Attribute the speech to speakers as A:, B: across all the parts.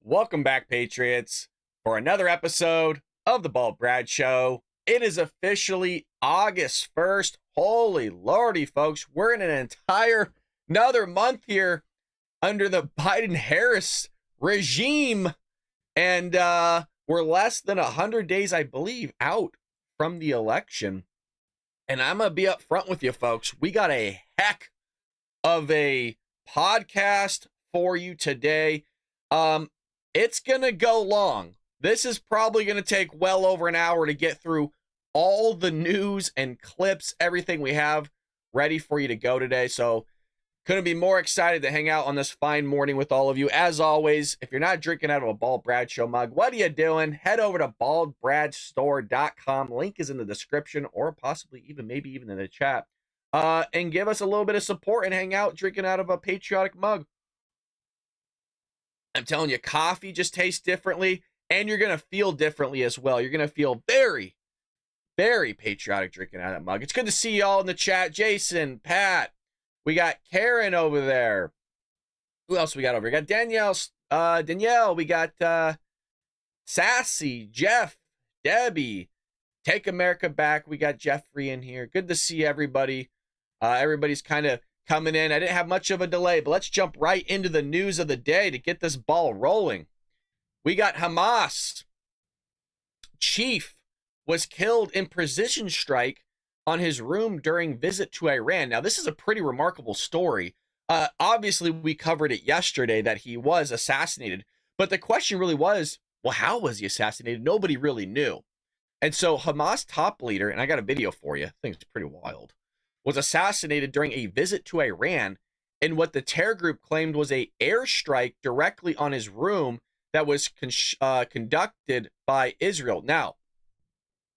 A: Welcome back, Patriots, for another episode of the Bald Brad Show. It is officially August 1st. Holy lordy, folks. We're in another month here under the Biden-Harris regime. And we're less than 100 days, I believe, out from the election. And I'm going to be up front with you, folks. We got a heck of a podcast for you today. It's going to go long. This is probably going to take well over an hour to get through all the news and clips, everything we have ready for you to go today. So couldn't be more excited to hang out on this fine morning with all of you. As always, if you're not drinking out of a Bald Brad Show mug, what are you doing? Head over to baldbradstore.com. Link is in the description or possibly maybe even in the chat. And give us a little bit of support and hang out drinking out of a patriotic mug. I'm telling you, coffee just tastes differently, and you're going to feel differently as well. You're going to feel very, very patriotic drinking out of that mug. It's good to see you all in the chat. Jason, Pat, we got Karen over there. Who else we got over here? We got Danielle, we got Sassy, Jeff, Debbie, Take America Back. We got Jeffrey in here. Good to see everybody. Everybody's kind of coming in. I didn't have much of a delay, but let's jump right into the news of the day to get this ball rolling. We got Hamas chief was killed in precision strike on his room during visit to Iran. Now, this is a pretty remarkable story. Obviously, we covered it yesterday that he was assassinated, but the question really was, well, how was he assassinated? Nobody really knew. And so Hamas top leader, and I got a video for you, I think it's pretty wild, was assassinated during a visit to Iran in what the terror group claimed was an airstrike directly on his room that was conducted by Israel. Now,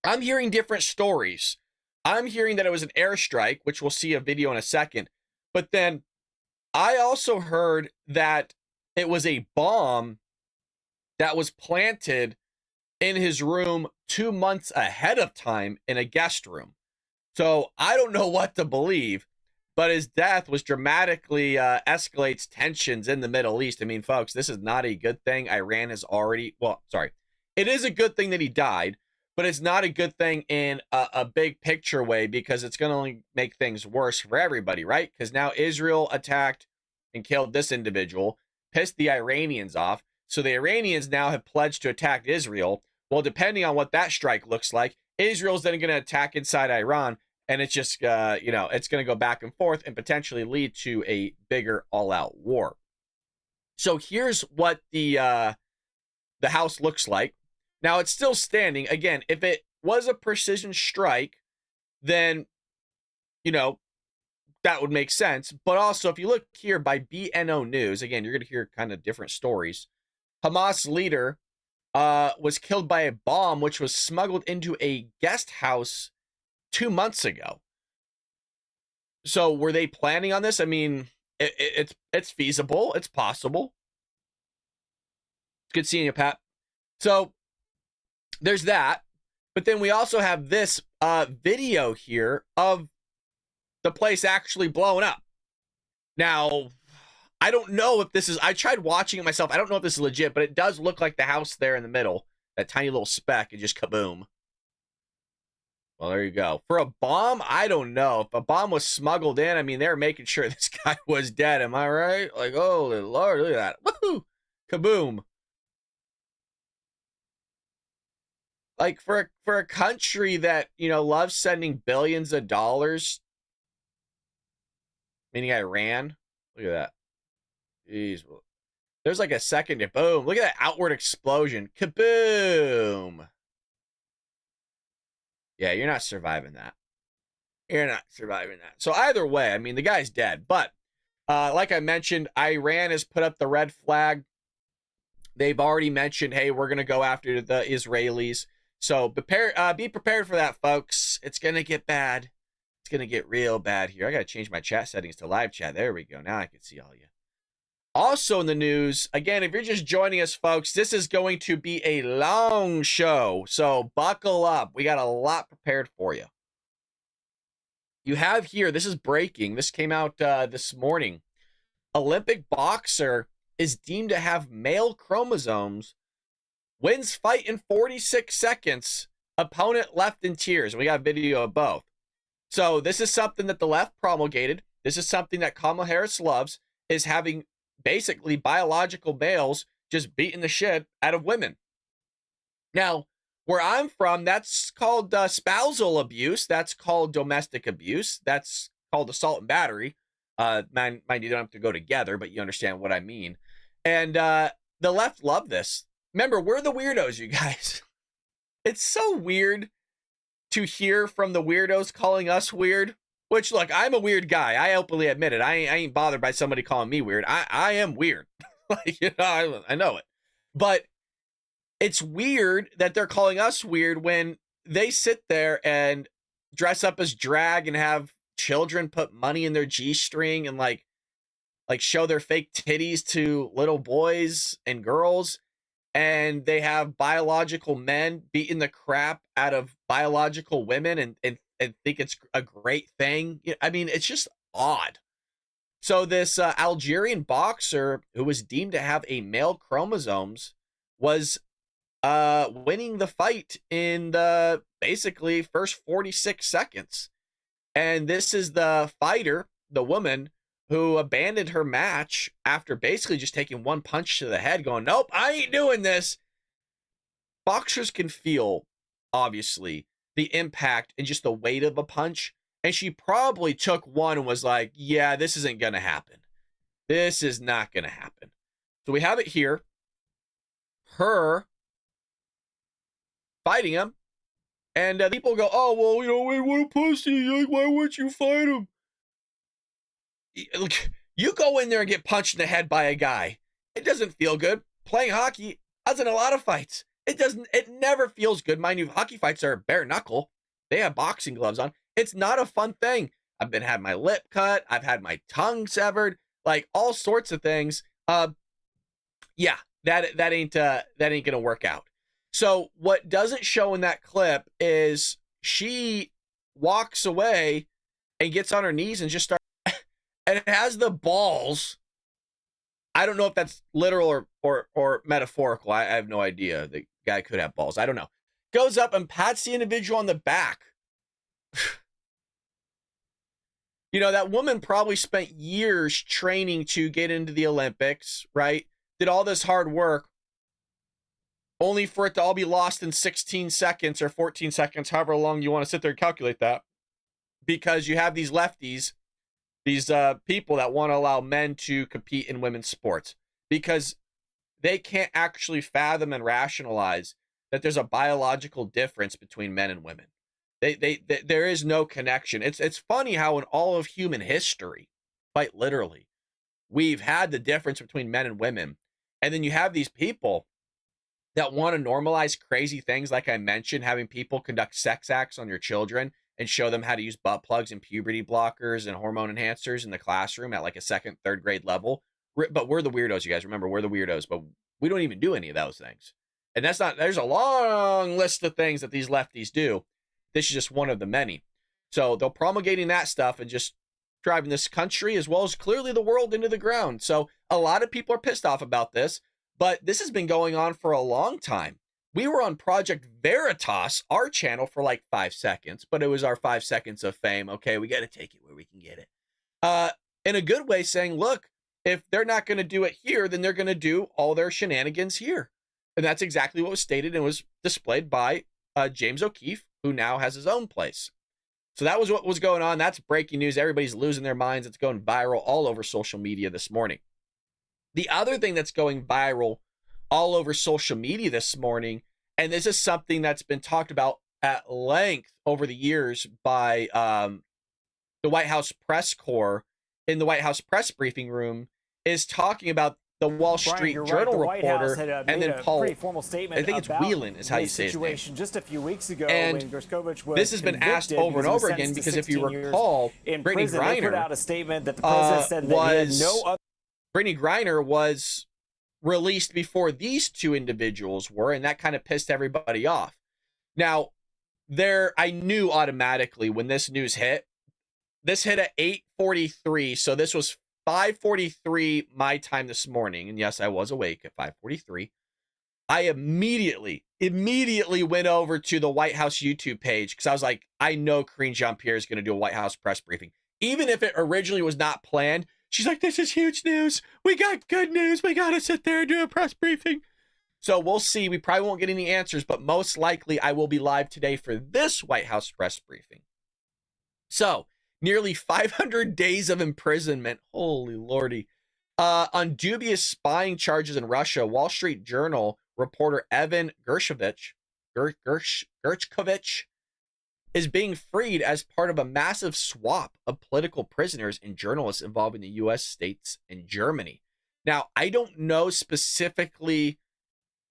A: I'm hearing different stories. I'm hearing that it was an airstrike, which we'll see a video in a second. But then I also heard that it was a bomb that was planted in his room 2 months ahead of time in a guest room. So I don't know what to believe, but his death was dramatically escalates tensions in the Middle East. I mean, folks, this is not a good thing. Iran has already, it is a good thing that he died, but it's not a good thing in a big picture way because it's going to only make things worse for everybody, right? Because now Israel attacked and killed this individual, pissed the Iranians off. So the Iranians now have pledged to attack Israel. Well, depending on what that strike looks like, Israel's then going to attack inside Iran. And it's just, it's going to go back and forth and potentially lead to a bigger all-out war. So here's what the house looks like. Now, it's still standing. Again, if it was a precision strike, then, that would make sense. But also, if you look here by BNO News, again, you're going to hear kind of different stories. Hamas leader was killed by a bomb, which was smuggled into a guest house 2 months ago. So were they planning on this? I mean, it's feasible. It's possible. It's good seeing you, Pat. So there's that. But then we also have this video here of the place actually blowing up. Now, I don't know if this is, I tried watching it myself. I don't know if this is legit, but it does look like the house there in the middle, that tiny little speck, and just kaboom. Well, there you go. For a bomb, I don't know. If a bomb was smuggled in, I mean, they're making sure this guy was dead. Am I right? Like, oh, Lord, look at that. Woohoo! Kaboom. Like, for a country that, loves sending billions of dollars, meaning Iran, look at that. Jeez. There's like a second to boom. Look at that outward explosion. Kaboom. Yeah, you're not surviving that. You're not surviving that. So either way, I mean, the guy's dead. But like I mentioned, Iran has put up the red flag. They've already mentioned, hey, we're going to go after the Israelis. So be prepared for that, folks. It's going to get bad. It's going to get real bad here. I got to change my chat settings to live chat. There we go. Now I can see all you. Also in the news, again, if you're just joining us, folks, this is going to be a long show, so buckle up. We got a lot prepared for you. You have here, this is breaking. This came out this morning. Olympic boxer is deemed to have male chromosomes wins fight in 46 seconds, opponent left in tears. We got a video of both. So this is something that the left promulgated. This is something that Kamala Harris loves, is having basically biological males just beating the shit out of women. Now, where I'm from, that's called spousal abuse. That's called domestic abuse. That's called assault and battery. Mind you, don't have to go together, but you understand what I mean. And the left love this. Remember, we're the weirdos, you guys. It's so weird to hear from the weirdos calling us weird. Which, look, I'm a weird guy. I openly admit it. I ain't bothered by somebody calling me weird. I am weird. Like, you know, I know it. But it's weird that they're calling us weird when they sit there and dress up as drag and have children put money in their G-string and like show their fake titties to little boys and girls. And they have biological men beating the crap out of biological women and think it's a great thing. I mean, it's just odd. So this Algerian boxer who was deemed to have a male chromosomes was winning the fight in the basically first 46 seconds. And this is the fighter, the woman, who abandoned her match after basically just taking one punch to the head, going, nope, I ain't doing this. Boxers can feel, obviously, the impact and just the weight of a punch. And she probably took one and was like, yeah, this isn't going to happen. This is not going to happen. So we have it here. Her fighting him. And people go, oh, well, you know, wait, what a pussy. Like, why wouldn't you fight him? You go in there and get punched in the head by a guy. It doesn't feel good. Playing hockey, I was in a lot of fights. It never feels good. Mind you, hockey fights are bare knuckle. They have boxing gloves on. It's not a fun thing. I've had my lip cut. I've had my tongue severed, like all sorts of things. Yeah, that ain't gonna work out. So what doesn't show in that clip is she walks away and gets on her knees and just starts, and it has the balls. I don't know if that's literal or metaphorical. I have no idea. The guy could have balls. I don't know. Goes up and pats the individual on the back. You know, that woman probably spent years training to get into the Olympics, right? Did all this hard work only for it to all be lost in 16 seconds or 14 seconds, however long you want to sit there and calculate that, because you have these lefties, these people that want to allow men to compete in women's sports because they can't actually fathom and rationalize that there's a biological difference between men and women. There is no connection. It's funny how in all of human history, quite literally, we've had the difference between men and women. And then you have these people that want to normalize crazy things, like I mentioned, having people conduct sex acts on your children and show them how to use butt plugs and puberty blockers and hormone enhancers in the classroom at like a second, third grade level. But we're the weirdos, you guys. Remember, we're the weirdos, but we don't even do any of those things. And there's a long list of things that these lefties do. This is just one of the many. So they're promulgating that stuff and just driving this country as well as clearly the world into the ground. So a lot of people are pissed off about this, but this has been going on for a long time. We were on Project Veritas, our channel, for like 5 seconds, but it was our 5 seconds of fame. Okay, we got to take it where we can get it. In a good way, saying, look, if they're not going to do it here, then they're going to do all their shenanigans here. And that's exactly what was stated and was displayed by James O'Keefe, who now has his own place. So that was what was going on. That's breaking news. Everybody's losing their minds. It's going viral all over social media this morning. The other thing that's going viral all over social media this morning, and this is something that's been talked about at length over the years by the White House press corps in the White House press briefing room, is talking about the Wall Street Journal reporter, and then Paul, I think it's Whelan is how you say his name.
B: Just a few weeks ago,
A: and
B: when Gershkovich was
A: this has been asked over and over again because if you recall, Brittany Griner
B: put out a statement that the president said that he had no other.
A: Brittany Griner was released before these two individuals were, and that kind of pissed everybody off. Now, I knew automatically when this news hit. This hit at 8:43, so this was 5:43 my time this morning, and yes, I was awake at 5:43. I immediately went over to the White House YouTube page because I was like, I know Karine Jean-Pierre is going to do a White House press briefing. Even if it originally was not planned, she's like, this is huge news. We got good news. We got to sit there and do a press briefing. So we'll see. We probably won't get any answers, but most likely I will be live today for this White House press briefing. So nearly 500 days of imprisonment. Holy Lordy. On dubious spying charges in Russia, Wall Street Journal reporter Evan Gershkovich is being freed as part of a massive swap of political prisoners and journalists involving the U.S., states, and Germany. Now, I don't know specifically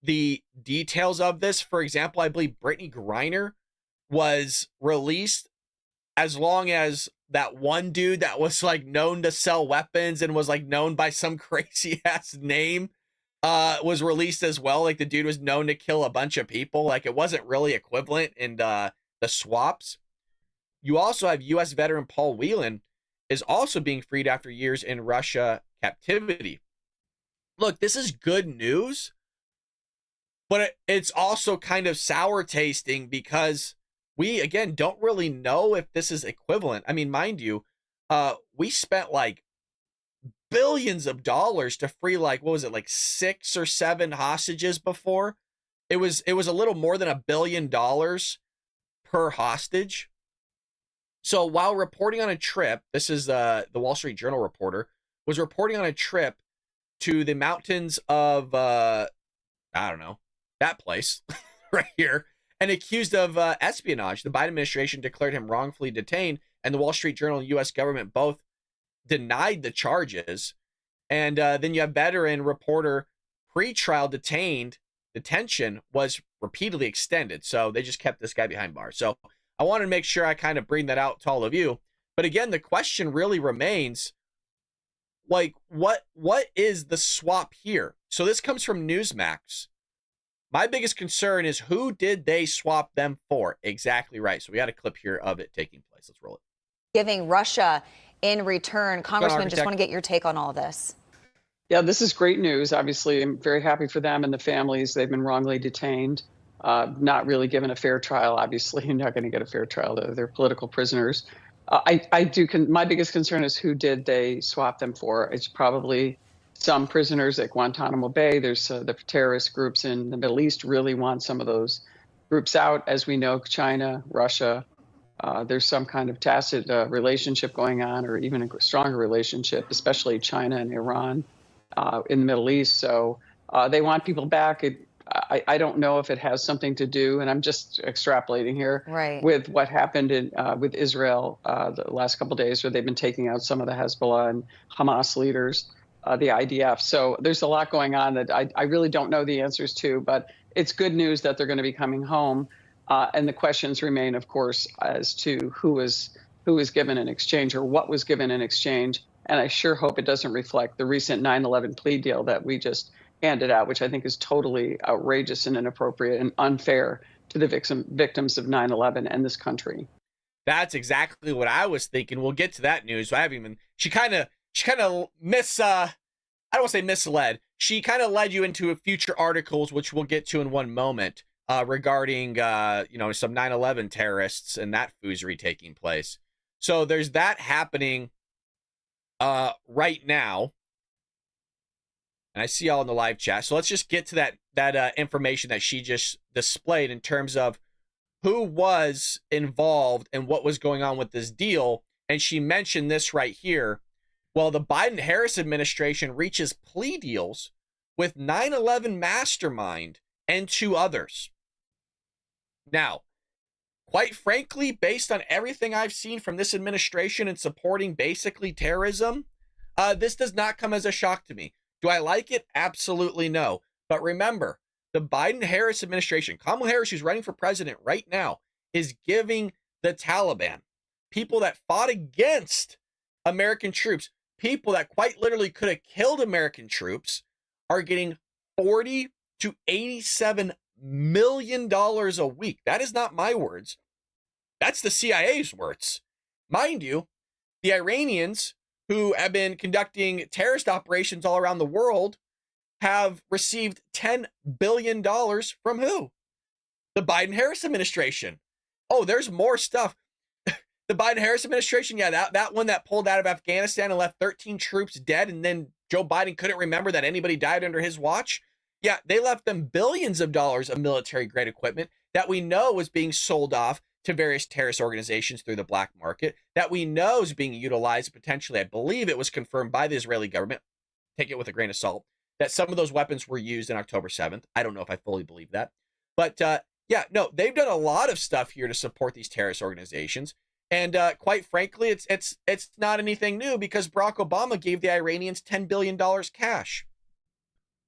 A: the details of this. For example, I believe Brittany Griner was released as long as that one dude that was like known to sell weapons and was like known by some crazy ass name was released as well. Like the dude was known to kill a bunch of people. Like it wasn't really equivalent in the swaps. You also have U.S. veteran Paul Whelan is also being freed after years in Russia captivity. Look, this is good news, but it's also kind of sour tasting because we, again, don't really know if this is equivalent. I mean, mind you, we spent like billions of dollars to free like, what was it, like 6 or 7 hostages before? It was a little more than $1 billion per hostage. So while reporting on a trip, this is the Wall Street Journal reporter, was reporting on a trip to the mountains of, I don't know, that place right here, and accused of espionage. The Biden administration declared him wrongfully detained, and the Wall Street Journal and U.S. government both denied the charges. And then you have veteran reporter pre-trial detention was repeatedly extended. So they just kept this guy behind bars. So I wanted to make sure I kind of bring that out to all of you. But again, the question really remains, like, what is the swap here? So this comes from Newsmax. My biggest concern is who did they swap them for? Exactly right. So we got a clip here of it taking place. Let's roll it.
C: Giving Russia in return. Congressman, just want to get your take on all of this.
D: Yeah, this is great news. Obviously, I'm very happy for them and the families. They've been wrongly detained, not really given a fair trial. Obviously, you're not going to get a fair trial. They're political prisoners. My biggest concern is who did they swap them for? It's probably some prisoners at Guantanamo Bay. There's the terrorist groups in the Middle East really want some of those groups out. As we know, China, Russia, there's some kind of tacit relationship going on, or even a stronger relationship, especially China and Iran in the Middle East. So they want people back. I don't know if it has something to do, and I'm just extrapolating here,
C: right,
D: with what happened with Israel the last couple of days, where they've been taking out some of the Hezbollah and Hamas leaders, the IDF. So there's a lot going on that I really don't know the answers to, but it's good news that they're going to be coming home. And the questions remain, of course, as to who was given in exchange, or what was given in exchange. And I sure hope it doesn't reflect the recent 9/11 plea deal that we just handed out, which I think is totally outrageous and inappropriate and unfair to the victims of 9/11 and this country.
A: That's exactly what I was thinking. We'll get to that news. I haven't even. She kind of I don't want to say misled. She kind of led you into future articles, which we'll get to in one moment, regarding some 9/11 terrorists and that foosery taking place. So there's that happening right now. And I see y'all in the live chat. So let's just get to that information that she just displayed in terms of who was involved and what was going on with this deal. And she mentioned this right here. Well, the Biden-Harris administration reaches plea deals with 9/11 mastermind and 2 others. Now, quite frankly, based on everything I've seen from this administration in supporting basically terrorism, this does not come as a shock to me. Do I like it? Absolutely no. But remember, the Biden-Harris administration, Kamala Harris, who's running for president right now, is giving the Taliban, people that fought against American troops, people that quite literally could have killed American troops, are getting $40 to $87 million a week. That is not my words. That's the CIA's words. Mind you, the Iranians who have been conducting terrorist operations all around the world have received $10 billion from who? The Biden-Harris administration. Oh, there's more stuff. The Biden-Harris administration, yeah, that one that pulled out of Afghanistan and left 13 troops dead, and then Joe Biden couldn't remember that anybody died under his watch. Yeah, they left them billions of dollars of military-grade equipment that we know was being sold off to various terrorist organizations through the black market, that we know is being utilized potentially. I believe it was confirmed by the Israeli government. Take it with a grain of salt, that some of those weapons were used in October 7th. I don't know if I fully believe that. But yeah, no, they've done a lot of stuff here to support these terrorist organizations. And quite frankly, it's not anything new because Barack Obama gave the Iranians $10 billion cash.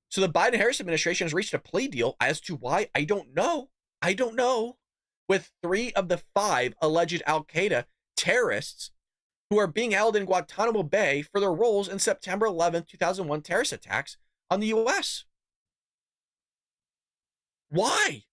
A: So the Biden-Harris administration has reached a plea deal. As to why, I don't know. With 3 of the 5 alleged al-Qaeda terrorists who are being held in Guantanamo Bay for their roles in September 11th, 2001 terrorist attacks on the U.S. Why?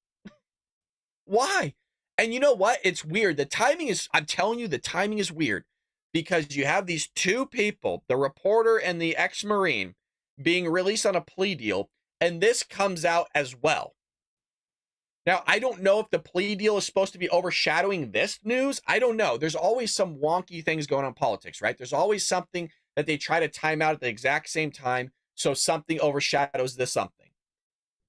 A: Why? And you know what? It's weird. The timing is, I'm telling you, the timing is weird because you have these 2 people, the reporter and the ex-Marine, being released on a plea deal, and this comes out as well. Now, I don't know if the plea deal is supposed to be overshadowing this news. I don't know. There's always some wonky things going on in politics, right? There's always something that they try to time out at the exact same time, so something overshadows this something.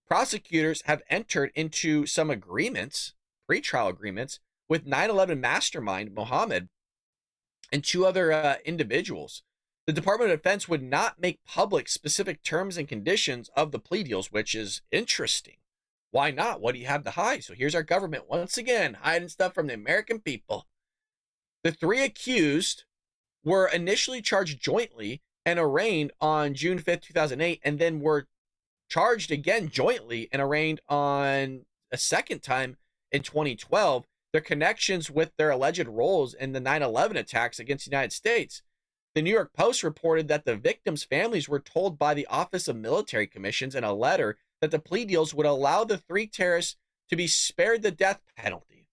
A: Prosecutors have entered into some agreements, pretrial agreements, with 9/11 mastermind Mohammed and 2 other individuals. The Department of Defense would not make public specific terms and conditions of the plea deals, which is interesting. Why not? What do you have to hide? So here's our government once again hiding stuff from the American people. The 3 accused were initially charged jointly and arraigned on June 5th, 2008, and then were charged again jointly and arraigned on a second time in 2012. Their connections with their alleged roles in the 9/11 attacks against the United States. The New York Post reported that the victims' families were told by the Office of Military Commissions in a letter that the plea deals would allow the 3 terrorists to be spared the death penalty.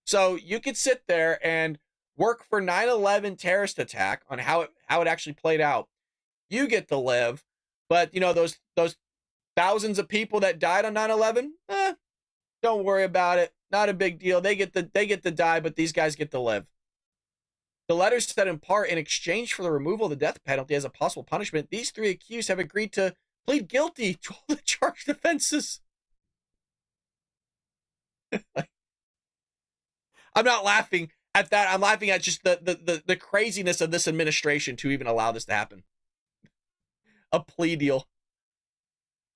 A: So you could sit there and work for 9/11 terrorist attack on how it actually played out. You get to live, but you know those thousands of people that died on 9/11, don't worry about it. Not a big deal. They get to die, but these guys get to live. The letter said in part, in exchange for the removal of the death penalty as a possible punishment, these 3 accused have agreed to plead guilty to all the charged offenses. I'm not laughing at that. I'm laughing at just the craziness of this administration to even allow this to happen. A plea deal.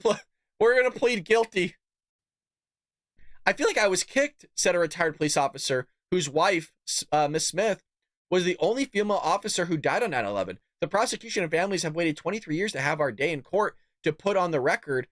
A: We're going to plead guilty. I feel like I was kicked, said a retired police officer whose wife, Miss Smith, was the only female officer who died on 9/11. The prosecution and families have waited 23 years to have our day in court to put on the record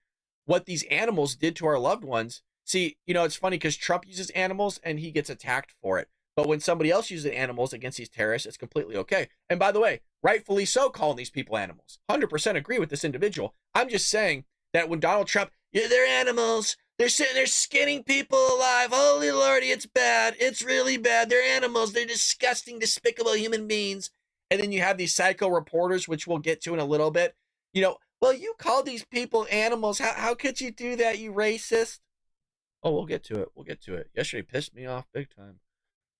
A: what these animals did to our loved ones. See, you know, it's funny because Trump uses animals and he gets attacked for it. But when somebody else uses animals against these terrorists, it's completely okay. And by the way, rightfully so, calling these people animals. 100% agree with this individual. I'm just saying that when Donald Trump, yeah, they're animals. They're sitting there skinning people alive. Holy Lordy, it's bad. It's really bad. They're animals. They're disgusting, despicable human beings. And then you have these psycho reporters, which we'll get to in a little bit. You know, well, you call these people animals. How could you do that, you racist? Oh, we'll get to it. We'll get to it. Yesterday pissed me off big time.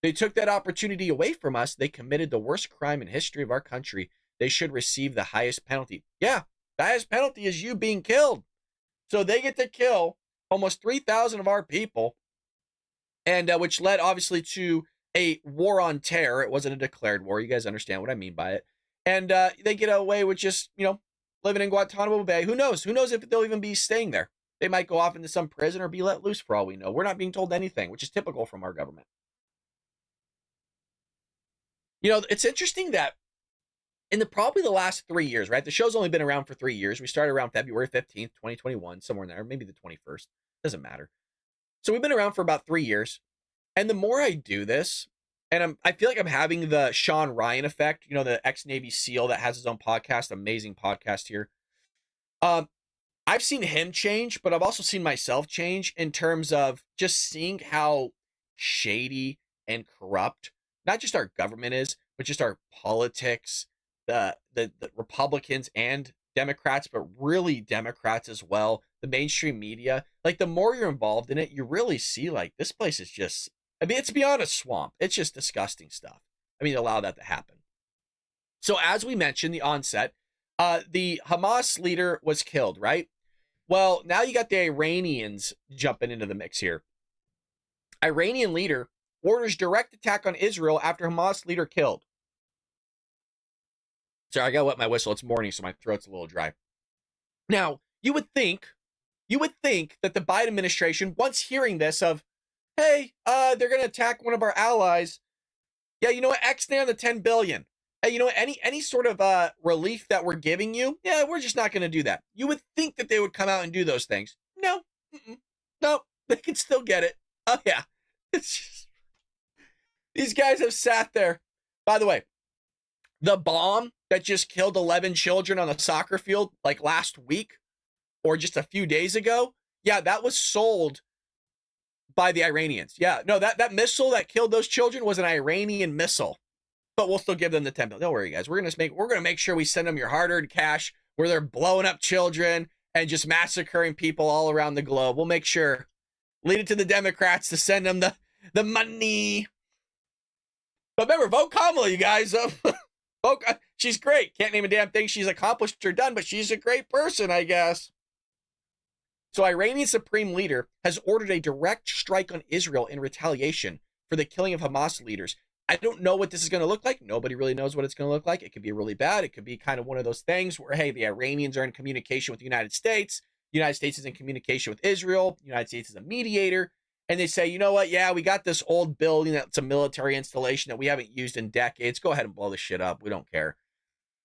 A: They took that opportunity away from us. They committed the worst crime in history of our country. They should receive the highest penalty. Yeah, the highest penalty is you being killed. So they get to kill almost 3,000 of our people, and which led obviously to a war on terror. It wasn't a declared war. You guys understand what I mean by it. And they get away with just, you know, living in Guantanamo Bay. Who knows? Who knows if they'll even be staying there? They might go off into some prison or be let loose for all we know. We're not being told anything, which is typical from our government. You know, it's interesting that in probably the last 3 years, right? The show's only been around for 3 years. We started around February 15th, 2021, somewhere in there, maybe the 21st. Doesn't matter. So we've been around for about 3 years. And the more I do this, and I feel like I'm having the Sean Ryan effect, you know, the ex-Navy SEAL that has his own podcast, amazing podcast here. I've seen him change, but I've also seen myself change in terms of just seeing how shady and corrupt not just our government is, but just our politics the Republicans and Democrats, but really Democrats as well, the mainstream media, like the more you're involved in it, you really see like this place is just, I mean, it's beyond a swamp. It's just disgusting stuff. I mean, allow that to happen. So as we mentioned, the onset, the Hamas leader was killed, right? Well, now you got the Iranians jumping into the mix here. Iranian leader orders direct attack on Israel after Hamas leader killed. Sorry, I got to wet my whistle. It's morning, so my throat's a little dry. Now, you would think that the Biden administration, once hearing this of, hey, they're going to attack one of our allies. Yeah, you know what? X-nay on the 10 billion. Hey, you know what? Any sort of relief that we're giving you, yeah, we're just not going to do that. You would think that they would come out and do those things. No, no, they can still get it. Oh yeah, it's just, these guys have sat there. By the way, the bomb that just killed 11 children on a soccer field like last week or just a few days ago, yeah, that was sold by the Iranians. Yeah, no, that missile that killed those children was an Iranian missile. But we'll still give them the 10 billion. Don't worry, guys. We're gonna make sure we send them your hard-earned cash where they're blowing up children and just massacring people all around the globe. We'll make sure. Lead it to the Democrats to send them the money. But remember, vote Kamala, you guys. Vote, she's great. Can't name a damn thing she's accomplished or done, but she's a great person, I guess. So Iranian supreme leader has ordered a direct strike on Israel in retaliation for the killing of Hamas leaders. I don't know what this is going to look like. Nobody really knows what it's going to look like. It could be really bad. It could be kind of one of those things where, hey, the Iranians are in communication with the United States. The United States is in communication with Israel. The United States is a mediator. And they say, you know what? Yeah, we got this old building that's a military installation that we haven't used in decades. Go ahead and blow this shit up. We don't care.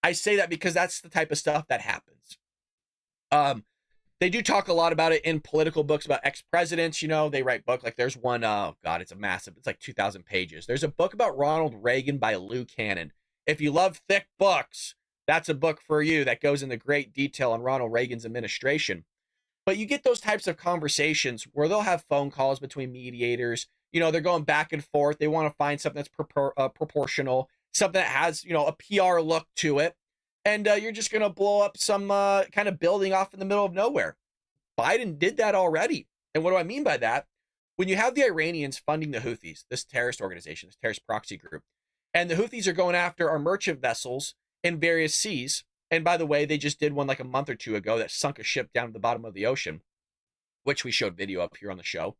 A: I say that because that's the type of stuff that happens. They do talk a lot about it in political books about ex-presidents. You know, they write books like there's one, oh God, it's like 2,000 pages. There's a book about Ronald Reagan by Lou Cannon. If you love thick books, that's a book for you that goes into great detail on Ronald Reagan's administration. But you get those types of conversations where they'll have phone calls between mediators. You know, they're going back and forth. They want to find something that's proportional, something that has, you know, a PR look to it. And you're just going to blow up some kind of building off in the middle of nowhere. Biden did that already. And what do I mean by that? When you have the Iranians funding the Houthis, this terrorist organization, this terrorist proxy group, and the Houthis are going after our merchant vessels in various seas. And by the way, they just did one like a month or two ago that sunk a ship down to the bottom of the ocean, which we showed video up here on the show.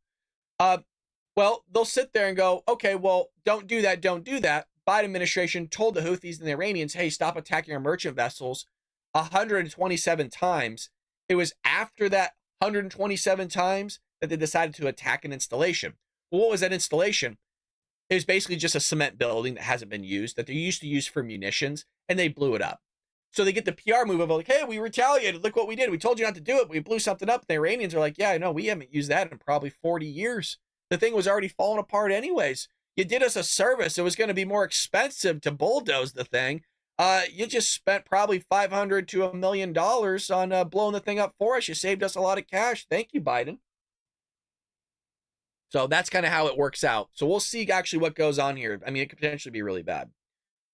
A: Well, they'll sit there and go, okay, well, don't do that, don't do that. Biden administration told the Houthis and the Iranians, hey, stop attacking our merchant vessels 127 times. It was after that 127 times that they decided to attack an installation. Well, what was that installation? It was basically just a cement building that hasn't been used, that they used to use for munitions, and they blew it up. So they get the PR move of like, hey, we retaliated. Look what we did. We told you not to do it. We blew something up. The Iranians are like, yeah, I know. We haven't used that in probably 40 years. The thing was already falling apart anyways. You did us a service. It was going to be more expensive to bulldoze the thing. You just spent probably $500 to $1 million on blowing the thing up for us. You saved us a lot of cash. Thank you, Biden. So that's kind of how it works out. So we'll see actually what goes on here. I mean, it could potentially be really bad.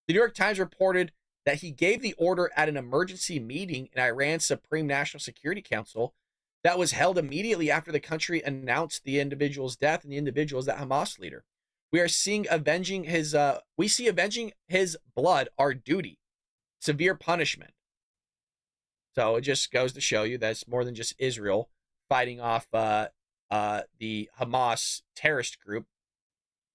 A: The New York Times reported that he gave the order at an emergency meeting in Iran's Supreme National Security Council that was held immediately after the country announced the individual's death, and the individual is that Hamas leader. We see avenging his blood our duty, severe punishment. So it just goes to show you that it's more than just Israel fighting off the Hamas terrorist group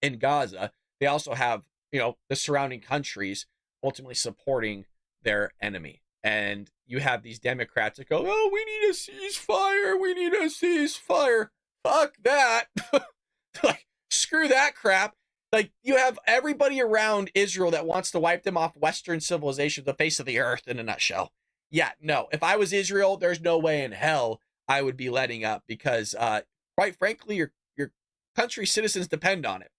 A: in Gaza. They also have, you know, the surrounding countries ultimately supporting their enemy. And you have these Democrats that go, oh, we need a ceasefire. We need a ceasefire. Fuck that. Like, screw that crap. Like, you have everybody around Israel that wants to wipe them off Western civilization, the face of the earth, in a nutshell. Yeah, no. If I was Israel, there's no way in hell I would be letting up because, quite frankly, your country's citizens depend on it.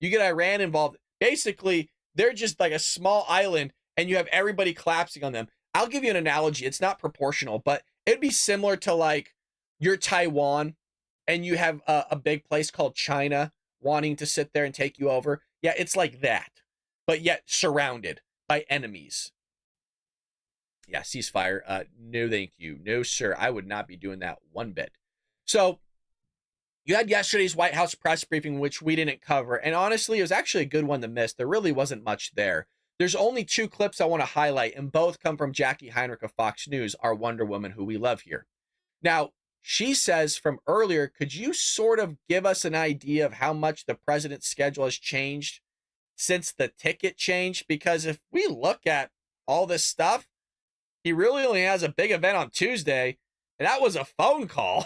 A: You get Iran involved. Basically, they're just like a small island, and you have everybody collapsing on them. I'll give you an analogy. It's not proportional, but it'd be similar to like you're Taiwan, and you have a big place called China wanting to sit there and take you over. Yeah, it's like that, but yet surrounded by enemies. Yeah, ceasefire. No, thank you. No, sir. I would not be doing that one bit. So you had yesterday's White House press briefing, which we didn't cover. And honestly, it was actually a good one to miss. There really wasn't much there. There's only 2 clips I want to highlight, and both come from Jackie Heinrich of Fox News, our Wonder Woman, who we love here. Now, she says from earlier, could you sort of give us an idea of how much the president's schedule has changed since the ticket changed? Because if we look at all this stuff, he really only has a big event on Tuesday, and that was a phone call.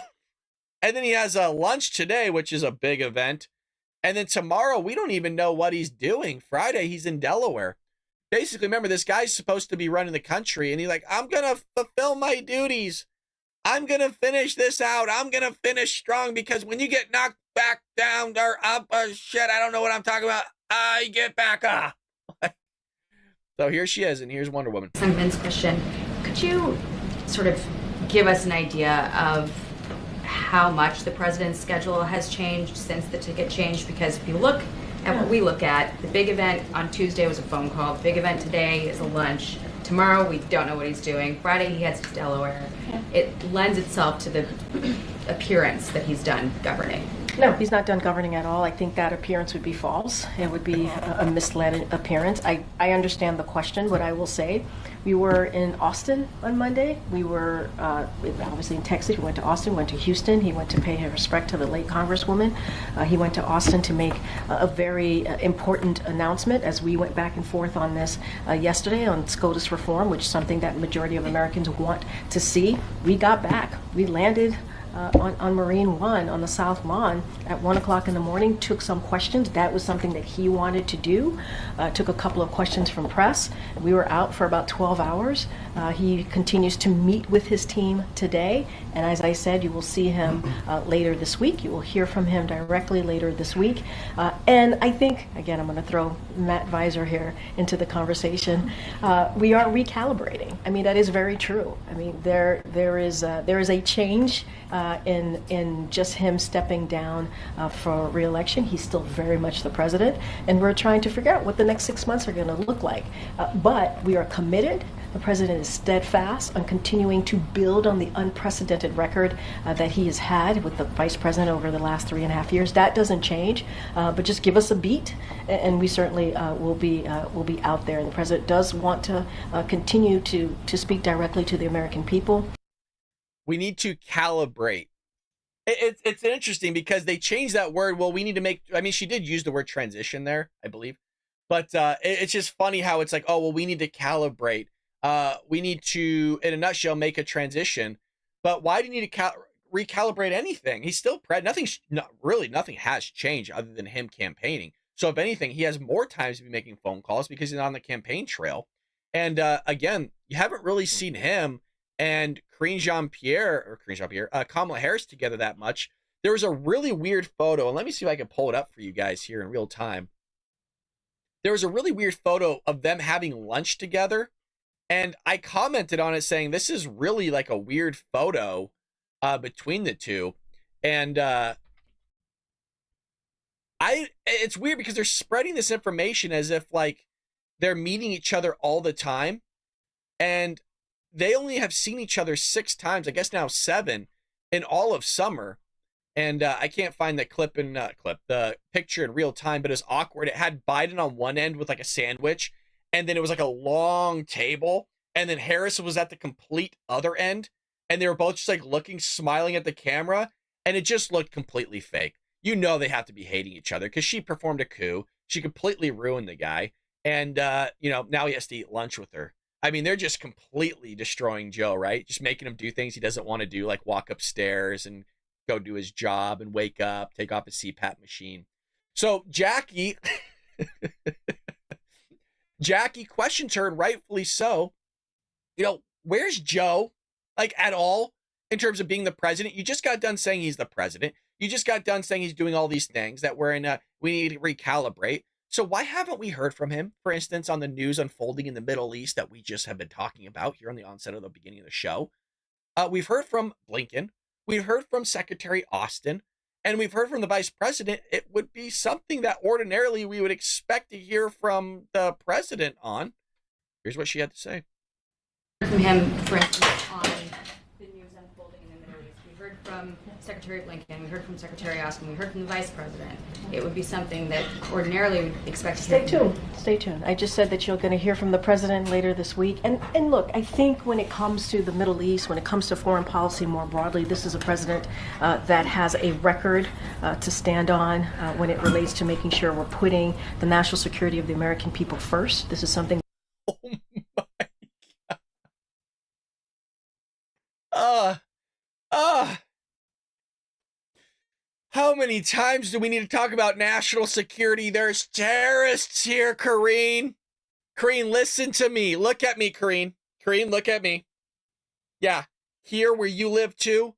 A: And then he has a lunch today, which is a big event. And then tomorrow, we don't even know what he's doing. Friday, he's in Delaware. Basically, remember, this guy's supposed to be running the country, and he's like, I'm going to fulfill my duties. I'm going to finish this out. I'm going to finish strong, because when you get knocked back down or up, shit, I don't know what I'm talking about. I get back up. So here she is, and here's Wonder Woman.
E: Vince question. Could you sort of give us an idea of how much the president's schedule has changed since the ticket changed? Because if you look at what we look at, the big event on Tuesday was a phone call. The big event today is a lunch. Tomorrow, we don't know what he's doing. Friday, he heads to Delaware. It lends itself to the appearance that he's done governing.
F: No, he's not done governing at all. I think that appearance would be false. It would be a misled appearance. I understand the question, but I will say we were in Austin on Monday. We were obviously in Texas. We went to Austin, went to Houston. He went to pay his respect to the late Congresswoman. He went to Austin to make a very important announcement as we went back and forth on this yesterday on SCOTUS reform, which is something that majority of Americans want to see. We got back. We landed on Marine One on the South Lawn at 1 o'clock in the morning, took some questions. That was something that he wanted to do. Took a couple of questions from press. We were out for about 12 hours. He continues to meet with his team today. And as I said, you will see him later this week. You will hear from him directly later this week. And I think, again, I'm going to throw Matt Visor here into the conversation. We are recalibrating. I mean, that is very true. I mean, there is a change in just him stepping down for re-election. He's still very much the president, and we're trying to figure out what the next 6 months are going to look like. But we are committed. The president is steadfast on continuing to build on the unprecedented record that he has had with the vice president over the last 3.5 years. That doesn't change, but just give us a beat, and we certainly will be out there. And the president does want to continue to speak directly to the American people.
A: We need to calibrate. It's interesting because they changed that word. Well, we need to make, I mean, she did use the word transition there, I believe. But it's just funny how it's like, oh, well, we need to calibrate. We need to, in a nutshell, make a transition. But why do you need to recalibrate anything? He's still nothing has changed other than him campaigning. So if anything, he has more times to be making phone calls because he's on the campaign trail. And again, you haven't really seen him and Kamala Harris together that much. There was a really weird photo, and let me see if I can pull it up for you guys here in real time. There was a really weird photo of them having lunch together, and I commented on it saying, this is really like a weird photo between the two. And it's weird because they're spreading this information as if like they're meeting each other all the time, and they only have seen each other 6 times, I guess now 7, in all of summer. And I can't find the the picture in real time, but it's awkward. It had Biden on one end with like a sandwich, and then it was like a long table, and then Harris was at the complete other end, and they were both just like looking, smiling at the camera, and it just looked completely fake. You know they have to be hating each other because she performed a coup. She completely ruined the guy, and now he has to eat lunch with her. I mean, they're just completely destroying Joe, right? Just making him do things he doesn't want to do, like walk upstairs and go do his job and wake up, take off his CPAP machine. So Jackie questions her, and rightfully so. Where's Joe, like, at all in terms of being the president? You just got done saying he's the president. You just got done saying he's doing all these things that we need to recalibrate. So why haven't we heard from him, for instance, on the news unfolding in the Middle East that we just have been talking about here on the onset of the beginning of the show? We've heard from Blinken. We've heard from Secretary Austin. And we've heard from the vice president. It would be something that ordinarily we would expect to hear from the president on. Here's what she had to say.
E: From him, for instance, on the news unfolding in the Middle East. We heard from Secretary Blinken, we heard from Secretary Austin, we heard from the Vice President. It would be something that ordinarily we'd expect to
F: Stay tuned. Stay tuned. I just said that you're going to hear from the president later this week. And look, I think when it comes to the Middle East, when it comes to foreign policy more broadly, this is a president that has a record to stand on when it relates to making sure we're putting the national security of the American people first. This is something.
A: Oh my God. How many times do we need to talk about national security? There's terrorists here, Karine. Karine, listen to me. Look at me, Karine. Karine, look at me. Yeah, here where you live too,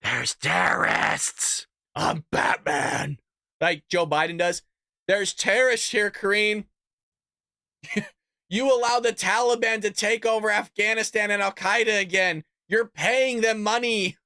A: there's terrorists. I'm Batman. Like Joe Biden does. There's terrorists here, Karine. You allow the Taliban to take over Afghanistan and Al-Qaeda again. You're paying them money.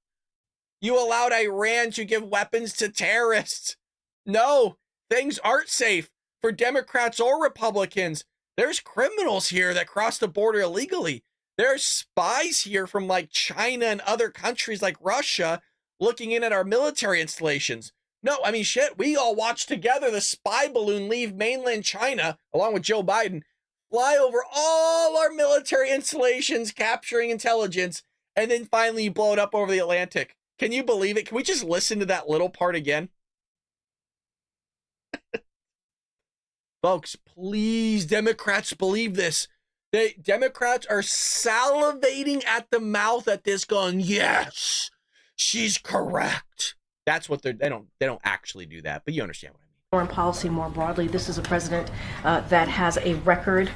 A: You allowed Iran to give weapons to terrorists. No, things aren't safe for Democrats or Republicans. There's criminals here that cross the border illegally. There's spies here from like China and other countries like Russia looking in at our military installations. No, I mean, shit, we all watched together the spy balloon leave mainland China, along with Joe Biden, fly over all our military installations, capturing intelligence, and then finally you blow it up over the Atlantic. Can you believe it? Can we just listen to that little part again? Folks, please, Democrats, believe this. Democrats are salivating at the mouth at this, going, yes, she's correct. That's what they don't actually do that, but you understand what I mean.
F: Foreign policy more broadly, this is a president that has a record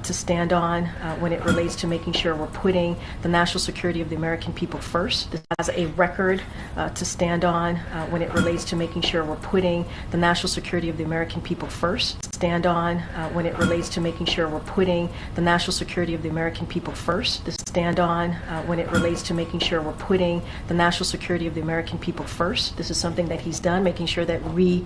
F: to stand on when it relates to making sure we're putting the national security of the American people first. This has a record to stand on when it relates to making sure we're putting the national security of the American people first. Stand on when it relates to making sure we're putting the national security of the American people first. This stand on when it relates to making sure we're putting the national security of the American people first. This is something that he's done, making sure that we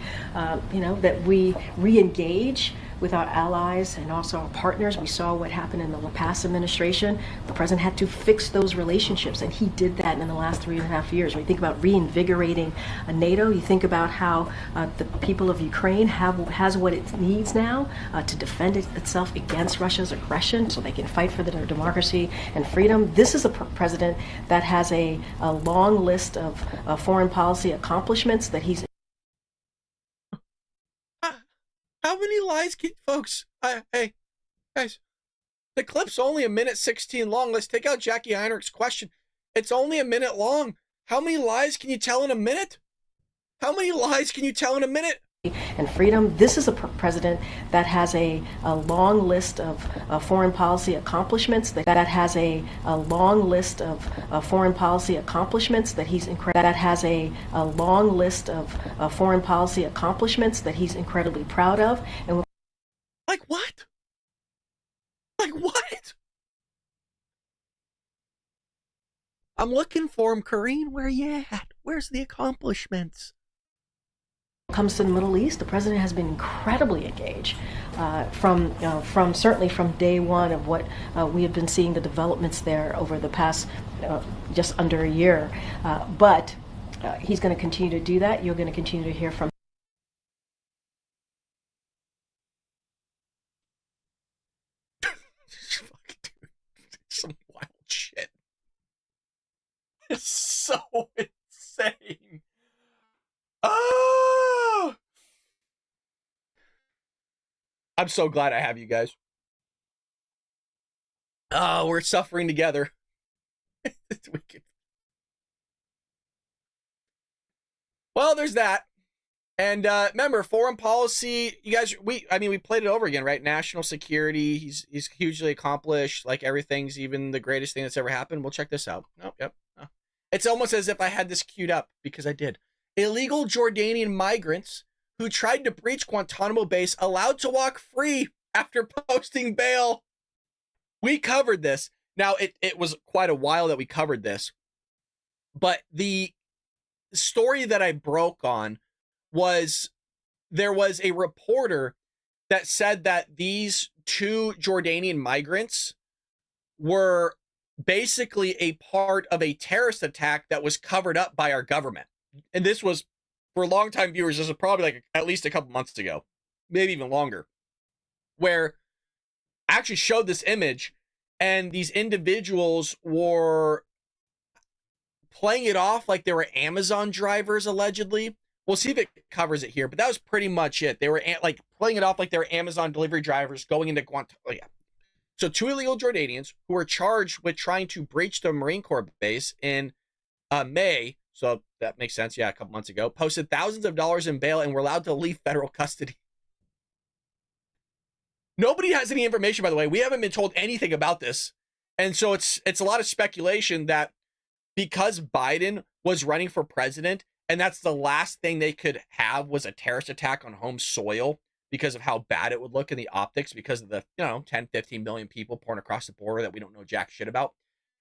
F: re-engage with our allies and also our partners. We saw what happened in the La Paz administration. The president had to fix those relationships, and he did that in the last 3.5 years. When you think about reinvigorating NATO, you think about how the people of Ukraine has what it needs now to defend itself against Russia's aggression so they can fight for their democracy and freedom. This is a president that has a long list of foreign policy accomplishments that he's.
A: How many lies can folks? Hey, guys, the clip's only 1:16 long. Let's take out Jackie Heinrich's question. It's only a minute long. How many lies can you tell in a minute? How many lies can you tell in a minute?
F: And freedom. This is a president that has a long list of foreign policy accomplishments. That has a long list of foreign policy accomplishments that he's that has a long list of foreign policy accomplishments that he's incredibly proud of. And
A: like what? Like what? I'm looking for him, Karine. Where you at? Where's the accomplishments?
F: Comes to the Middle East, the president has been incredibly engaged from certainly from day one of what we have been seeing the developments there over the past just under a year. But he's going to continue to do that. You're going to continue to hear from.
A: Some wild shit. It's so insane. Oh! I'm so glad I have you guys. Oh, we're suffering together. Well, there's that. And remember, foreign policy, you guys, we played it over again, right? National security, he's hugely accomplished, like everything's even the greatest thing that's ever happened. We'll check this out. Nope, yep. No. It's almost as if I had this queued up, because I did. Illegal Jordanian migrants who tried to breach Guantanamo base allowed to walk free after posting bail. We covered this. Now, it was quite a while that we covered this, but the story that I broke on was there was a reporter that said that these two Jordanian migrants were basically a part of a terrorist attack that was covered up by our government. And this was, for longtime viewers, this was probably like at least a couple months ago, maybe even longer, where I actually showed this image and these individuals were playing it off like they were Amazon drivers, allegedly. We'll see if it covers it here, but that was pretty much it. They were like playing it off like they were Amazon delivery drivers going into Guantanamo. Oh, yeah. So 2 illegal Jordanians who were charged with trying to breach the Marine Corps base in May, so that makes sense, yeah, a couple months ago, posted thousands of dollars in bail and were allowed to leave federal custody. Nobody has any information, by the way. We haven't been told anything about this. And so it's a lot of speculation that because Biden was running for president, and that's the last thing they could have was a terrorist attack on home soil because of how bad it would look in the optics because of the, 10, 15 million people pouring across the border that we don't know jack shit about.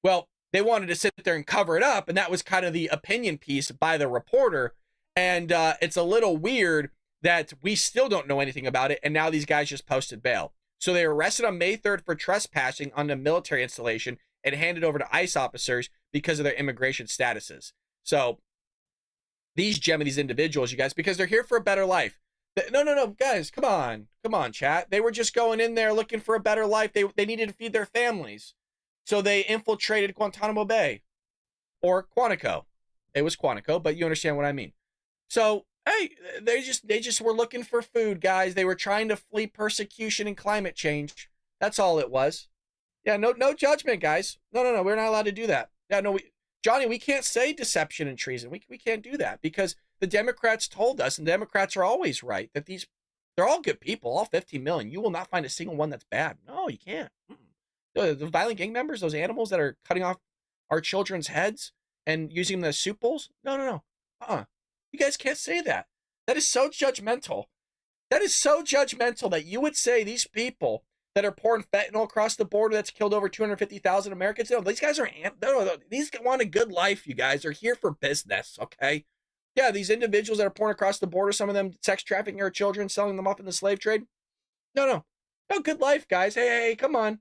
A: Well, they wanted to sit there and cover it up, and that was kind of the opinion piece by the reporter. And it's a little weird that we still don't know anything about it, and now these guys just posted bail. So they were arrested on May 3rd for trespassing on a military installation and handed over to ICE officers because of their immigration statuses. So these individuals, you guys, because they're here for a better life. No, guys, come on, chat. They were just going in there looking for a better life. They needed to feed their families. So they infiltrated Guantanamo Bay or Quantico. It was Quantico, but you understand what I mean. So, hey, they just were looking for food, guys. They were trying to flee persecution and climate change. That's all it was. Yeah, no judgment, guys. No, we're not allowed to do that. Yeah, no, Johnny, we can't say deception and treason. We can't do that because the Democrats told us, and the Democrats are always right, that they're all good people, all 15 million. You will not find a single one that's bad. No, you can't. The violent gang members, those animals that are cutting off our children's heads and using them as soup bowls. No. You guys can't say that. That is so judgmental. That is so judgmental that you would say these people that are pouring fentanyl across the border that's killed over 250,000 Americans. No, these guys these want a good life, you guys. They're here for business, okay? Yeah, these individuals that are pouring across the border, some of them sex trafficking our children, selling them off in the slave trade. No, good life, guys. Hey, come on.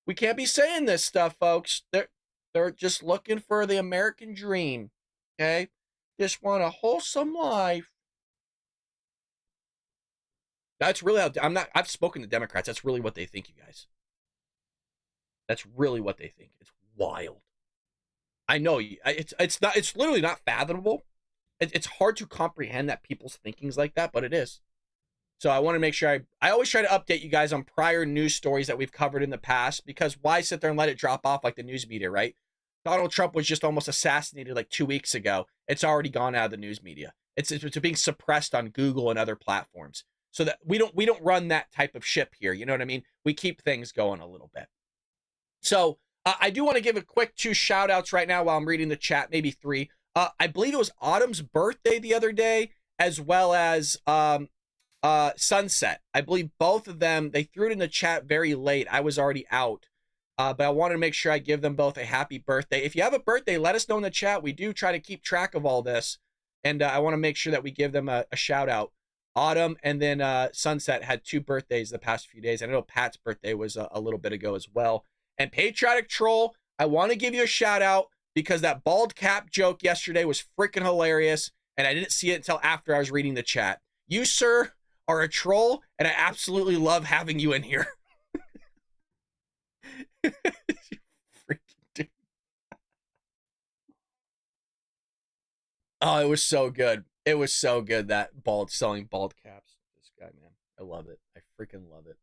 A: We can't be saying this stuff, folks. They're just looking for the American dream, okay? Just want a wholesome life. That's really how I've spoken to Democrats. That's really what they think, you guys. That's really what they think. It's wild. I know it's literally not fathomable. It's hard to comprehend that people's thinking's like that, but it is. So I want to make sure I always try to update you guys on prior news stories that we've covered in the past, because why sit there and let it drop off like the news media, right? Donald Trump was just almost assassinated like 2 weeks ago. It's already gone out of the news media. It's being suppressed on Google and other platforms. So that we don't run that type of ship here. You know what I mean? We keep things going a little bit. So I do want to give a quick 2 shout outs right now while I'm reading the chat, maybe 3. I believe it was Autumn's birthday the other day, as well as Sunset. I believe both of them, they threw it in the chat very late. I was already out. But I wanted to make sure I give them both a happy birthday. If you have a birthday, let us know in the chat. We do try to keep track of all this. And I want to make sure that we give them a shout out. Autumn and then Sunset had 2 birthdays the past few days. I know Pat's birthday was a little bit ago as well. And Patriotic Troll, I want to give you a shout out because that bald cap joke yesterday was freaking hilarious. And I didn't see it until after I was reading the chat. You, sir, are a troll, and I absolutely love having you in here. You freaking dude. Oh, it was so good. It was so good, that selling bald caps. This guy, man. I love it. I freaking love it.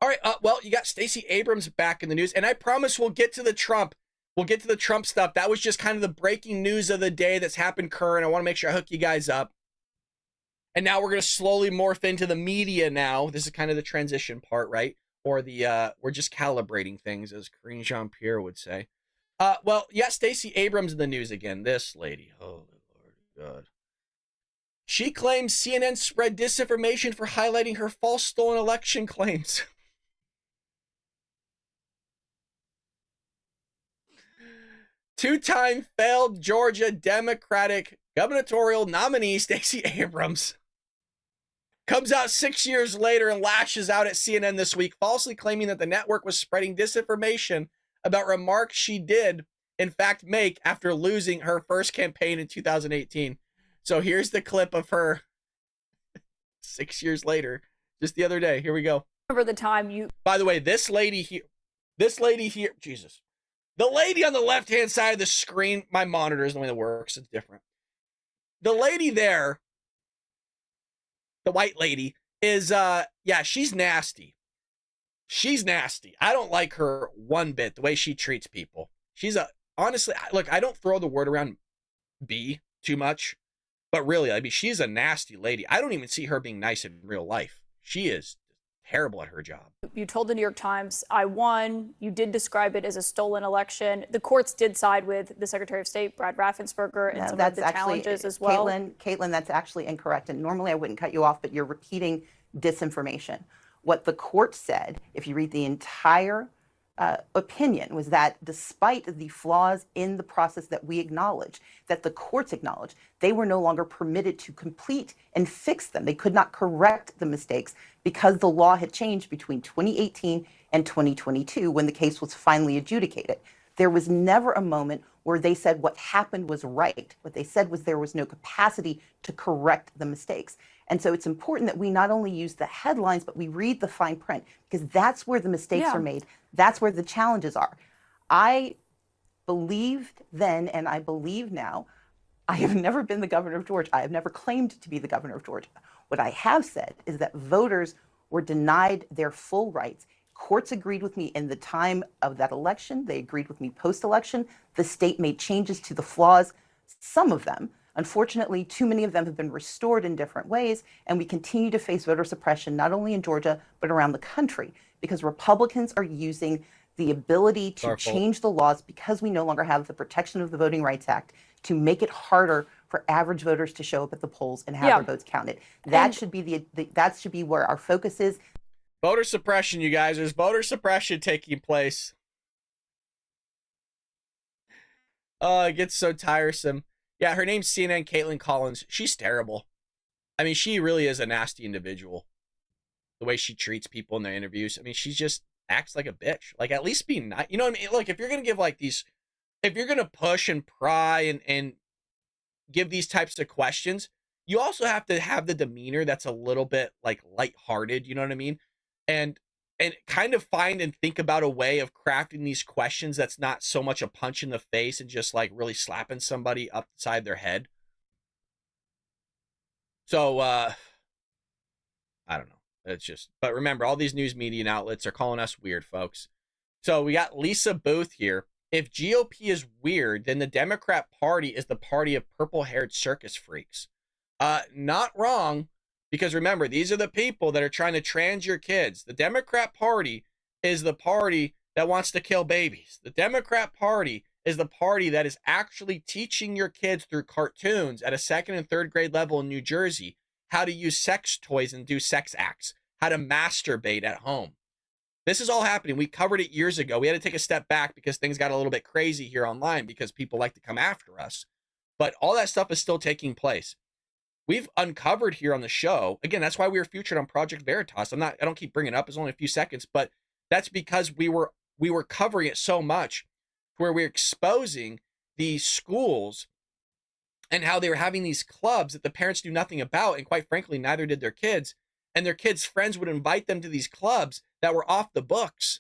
A: All right, well, you got Stacey Abrams back in the news, and I promise we'll get to the Trump. We'll get to the Trump stuff. That was just kind of the breaking news of the day that's happened current. I want to make sure I hook you guys up. And now we're going to slowly morph into the media now. This is kind of the transition part, right? Or the, we're just calibrating things, as Karine Jean-Pierre would say. Well, yeah, Stacey Abrams in the news again. This lady, holy Lord God. She claims CNN spread disinformation for highlighting her false stolen election claims. Two-time failed Georgia Democratic gubernatorial nominee Stacey Abrams comes out 6 years later and lashes out at CNN this week, falsely claiming that the network was spreading disinformation about remarks she did, in fact, make after losing her first campaign in 2018. So here's the clip of her 6 years later, just the other day. Here we go.
G: Remember the time you...
A: By the way, this lady here, Jesus. The lady on the left-hand side of the screen, my monitor is the way that works. It's different. The lady there, the white lady, is, yeah, she's nasty. She's nasty. I don't like her one bit, the way she treats people. Honestly, look, I don't throw the word around B too much, but really, I mean, she's a nasty lady. I don't even see her being nice in real life. She is terrible at her job.
G: You told the New York Times, I won. You did describe it as a stolen election. The courts did side with the Secretary of State, Brad Raffensperger, and some of the challenges as well.
H: Caitlin, that's actually incorrect. And normally I wouldn't cut you off, but you're repeating disinformation. What the court said, if you read the entire opinion, was that despite the flaws in the process that we acknowledge, that the courts acknowledge, they were no longer permitted to complete and fix them. They could not correct the mistakes because the law had changed between 2018 and 2022 when the case was finally adjudicated. There was never a moment where they said what happened was right. What they said was there was no capacity to correct the mistakes. And so it's important that we not only use the headlines, but we read the fine print, because that's where the mistakes are made. That's where the challenges are. I believed then, and I believe now, I have never been the governor of Georgia. I have never claimed to be the governor of Georgia. What I have said is that voters were denied their full rights. Courts agreed with me in the time of that election. They agreed with me post-election. The state made changes to the flaws, some of them. Unfortunately, too many of them have been restored in different ways, and we continue to face voter suppression, not only in Georgia, but around the country, because Republicans are using the ability to change the laws, because we no longer have the protection of the Voting Rights Act, to make it harder for average voters to show up at the polls and have their votes counted. That should be that should be where our focus is.
A: Voter suppression, you guys. There's voter suppression taking place. Oh, it gets so tiresome. Yeah, her name's CNN Caitlin Collins. She's terrible. I mean, she really is a nasty individual. The way she treats people in their interviews. I mean, she just acts like a bitch. Like, at least be nice. You know what I mean? Look, if you're going to give like these, if you're going to push and pry and give these types of questions, you also have to have the demeanor that's a little bit like lighthearted. You know what I mean? And kind of find and think about a way of crafting these questions that's not so much a punch in the face and just like really slapping somebody upside their head. So, I don't know. It's just, but remember, all these news media and outlets are calling us weird, folks. So we got Lisa Booth here. If GOP is weird, then the Democrat Party is the party of purple-haired circus freaks. Not wrong. Because remember, these are the people that are trying to trans your kids. The Democrat Party is the party that wants to kill babies. The Democrat Party is the party that is actually teaching your kids through cartoons at a 2nd and 3rd grade level in New Jersey how to use sex toys and do sex acts, how to masturbate at home. This is all happening. We covered it years ago. We had to take a step back because things got a little bit crazy here online because people like to come after us. But all that stuff is still taking place. We've uncovered here on the show, again, that's why we were featured on Project Veritas. I don't keep bringing it up, it's only a few seconds, but that's because we were covering it so much where we're exposing these schools and how they were having these clubs that the parents knew nothing about, and quite frankly, neither did their kids. And their kids' friends would invite them to these clubs that were off the books,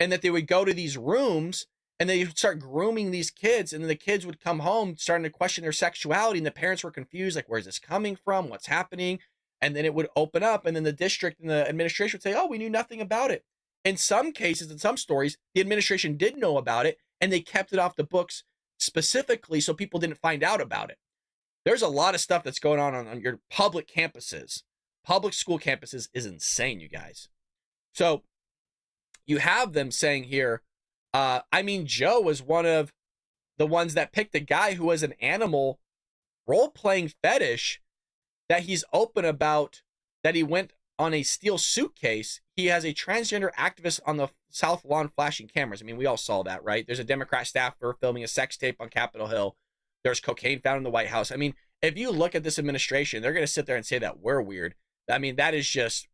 A: and that they would go to these rooms and they would start grooming these kids, and then the kids would come home starting to question their sexuality, and the parents were confused, like, where's this coming from? What's happening? And then it would open up, and then the district and the administration would say, oh, we knew nothing about it. In some cases, in some stories, the administration did know about it, and they kept it off the books specifically so people didn't find out about it. There's a lot of stuff that's going on your public campuses. Public school campuses is insane, you guys. So you have them saying here, I mean, Joe was one of the ones that picked a guy who was an animal role-playing fetish that he's open about, that he went on a steel suitcase. He has a transgender activist on the South Lawn flashing cameras. I mean, we all saw that, right? There's a Democrat staffer filming a sex tape on Capitol Hill. There's cocaine found in the White House. I mean, if you look at this administration, they're going to sit there and say that we're weird. I mean, that is just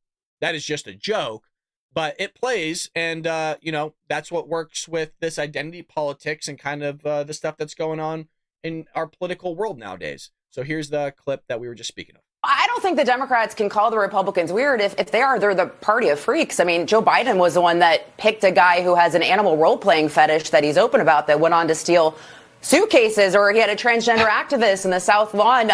A: a joke, but it plays. And, you know, that's what works with this identity politics and kind of the stuff that's going on in our political world nowadays. So here's the clip that we were just speaking of.
C: I don't think the Democrats can call the Republicans weird if they're the party of freaks. I mean, Joe Biden was the one that picked a guy who has an animal role-playing fetish that he's open about that went on to steal suitcases, or he had a transgender activist in the South Lawn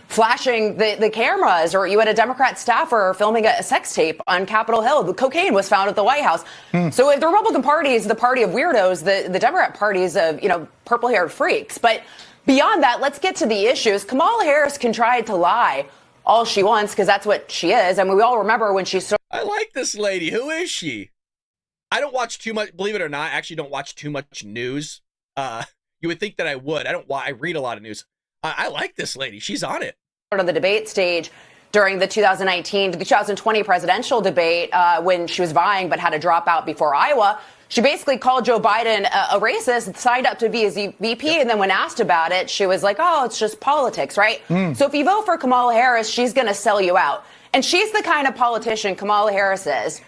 C: flashing the cameras, or you had a Democrat staffer filming a sex tape on Capitol Hill. The cocaine was found at the White House. So if the Republican Party is the party of weirdos, the Democrat Party is of, you know, purple-haired freaks. But beyond that, let's get to the issues. Kamala Harris can try to lie all she wants, because that's what she is. I mean, we all remember when she started.
A: I like this lady. Who is she? I don't watch too much, believe it or not. I actually don't watch too much news. You would think that I would. I read a lot of news. I like this lady. She's on it.
C: On the debate stage during the 2019 to the 2020 presidential debate, when she was vying but had to drop out before Iowa, she basically called Joe Biden a racist, signed up to be his VP, and then when asked about it, she was like, oh, it's just politics, right? So if you vote for Kamala Harris, she's going to sell you out. And she's the kind of politician, Kamala Harris is,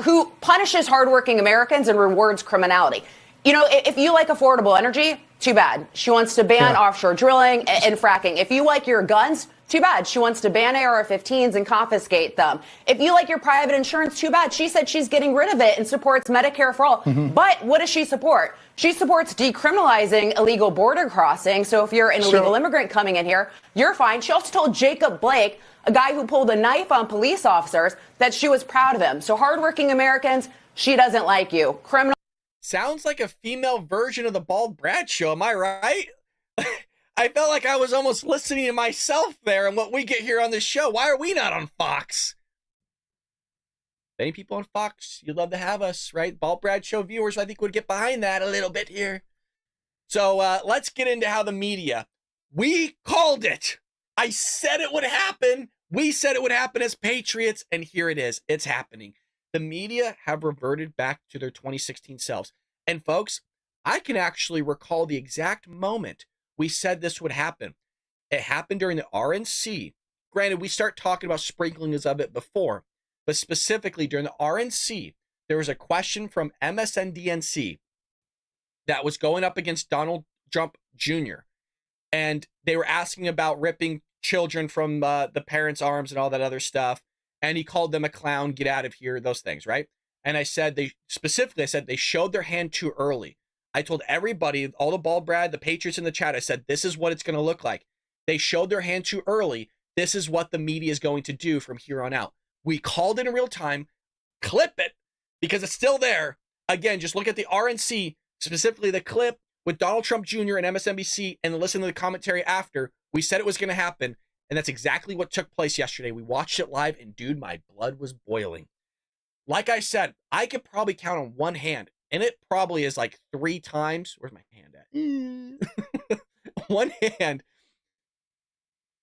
C: who punishes hardworking Americans and rewards criminality. You know, if you like affordable energy, too bad. She wants to ban offshore drilling and fracking. If you like your guns, too bad. She wants to ban AR-15s and confiscate them. If you like your private insurance, too bad. She said she's getting rid of it and supports Medicare for all. But what does she support? She supports decriminalizing illegal border crossing. So if you're an illegal immigrant coming in here, you're fine. She also told Jacob Blake, a guy who pulled a knife on police officers, that she was proud of him. So hardworking Americans, she doesn't like you. Criminal.
A: Sounds like a female version of the Bald Brad Show. Am I right? I felt like I was almost listening to myself there and what we get here on this show. Why are we not on Fox? Many people on Fox, you'd love to have us, right? Bald Brad Show viewers, I think, would get behind that a little bit here. So let's get into how the media, we called it. I said it would happen. We said it would happen as patriots, and here it is. It's happening. The media have reverted back to their 2016 selves. And folks, I can actually recall the exact moment we said this would happen. It happened during the RNC. Granted, we start talking about sprinklings of it before, but specifically during the RNC, there was a question from MSNBC that was going up against Donald Trump Jr. And they were asking about ripping children from the parents' arms and all that other stuff. And he called them a clown, get out of here, those things, right? And I said they showed their hand too early. I told everybody, all the Bald Brad, the Patriots in the chat, I said, this is what it's going to look like. They showed their hand too early. This is what the media is going to do from here on out. We called it in real time. Clip it, because it's still there. Again, just look at the RNC, specifically the clip with Donald Trump Jr. and MSNBC, and listen to the commentary after. We said it was going to happen, and that's exactly what took place yesterday. We watched it live, and dude, my blood was boiling. Like I said, I could probably count on one hand, and it probably is like 3 times. Where's my hand at? One hand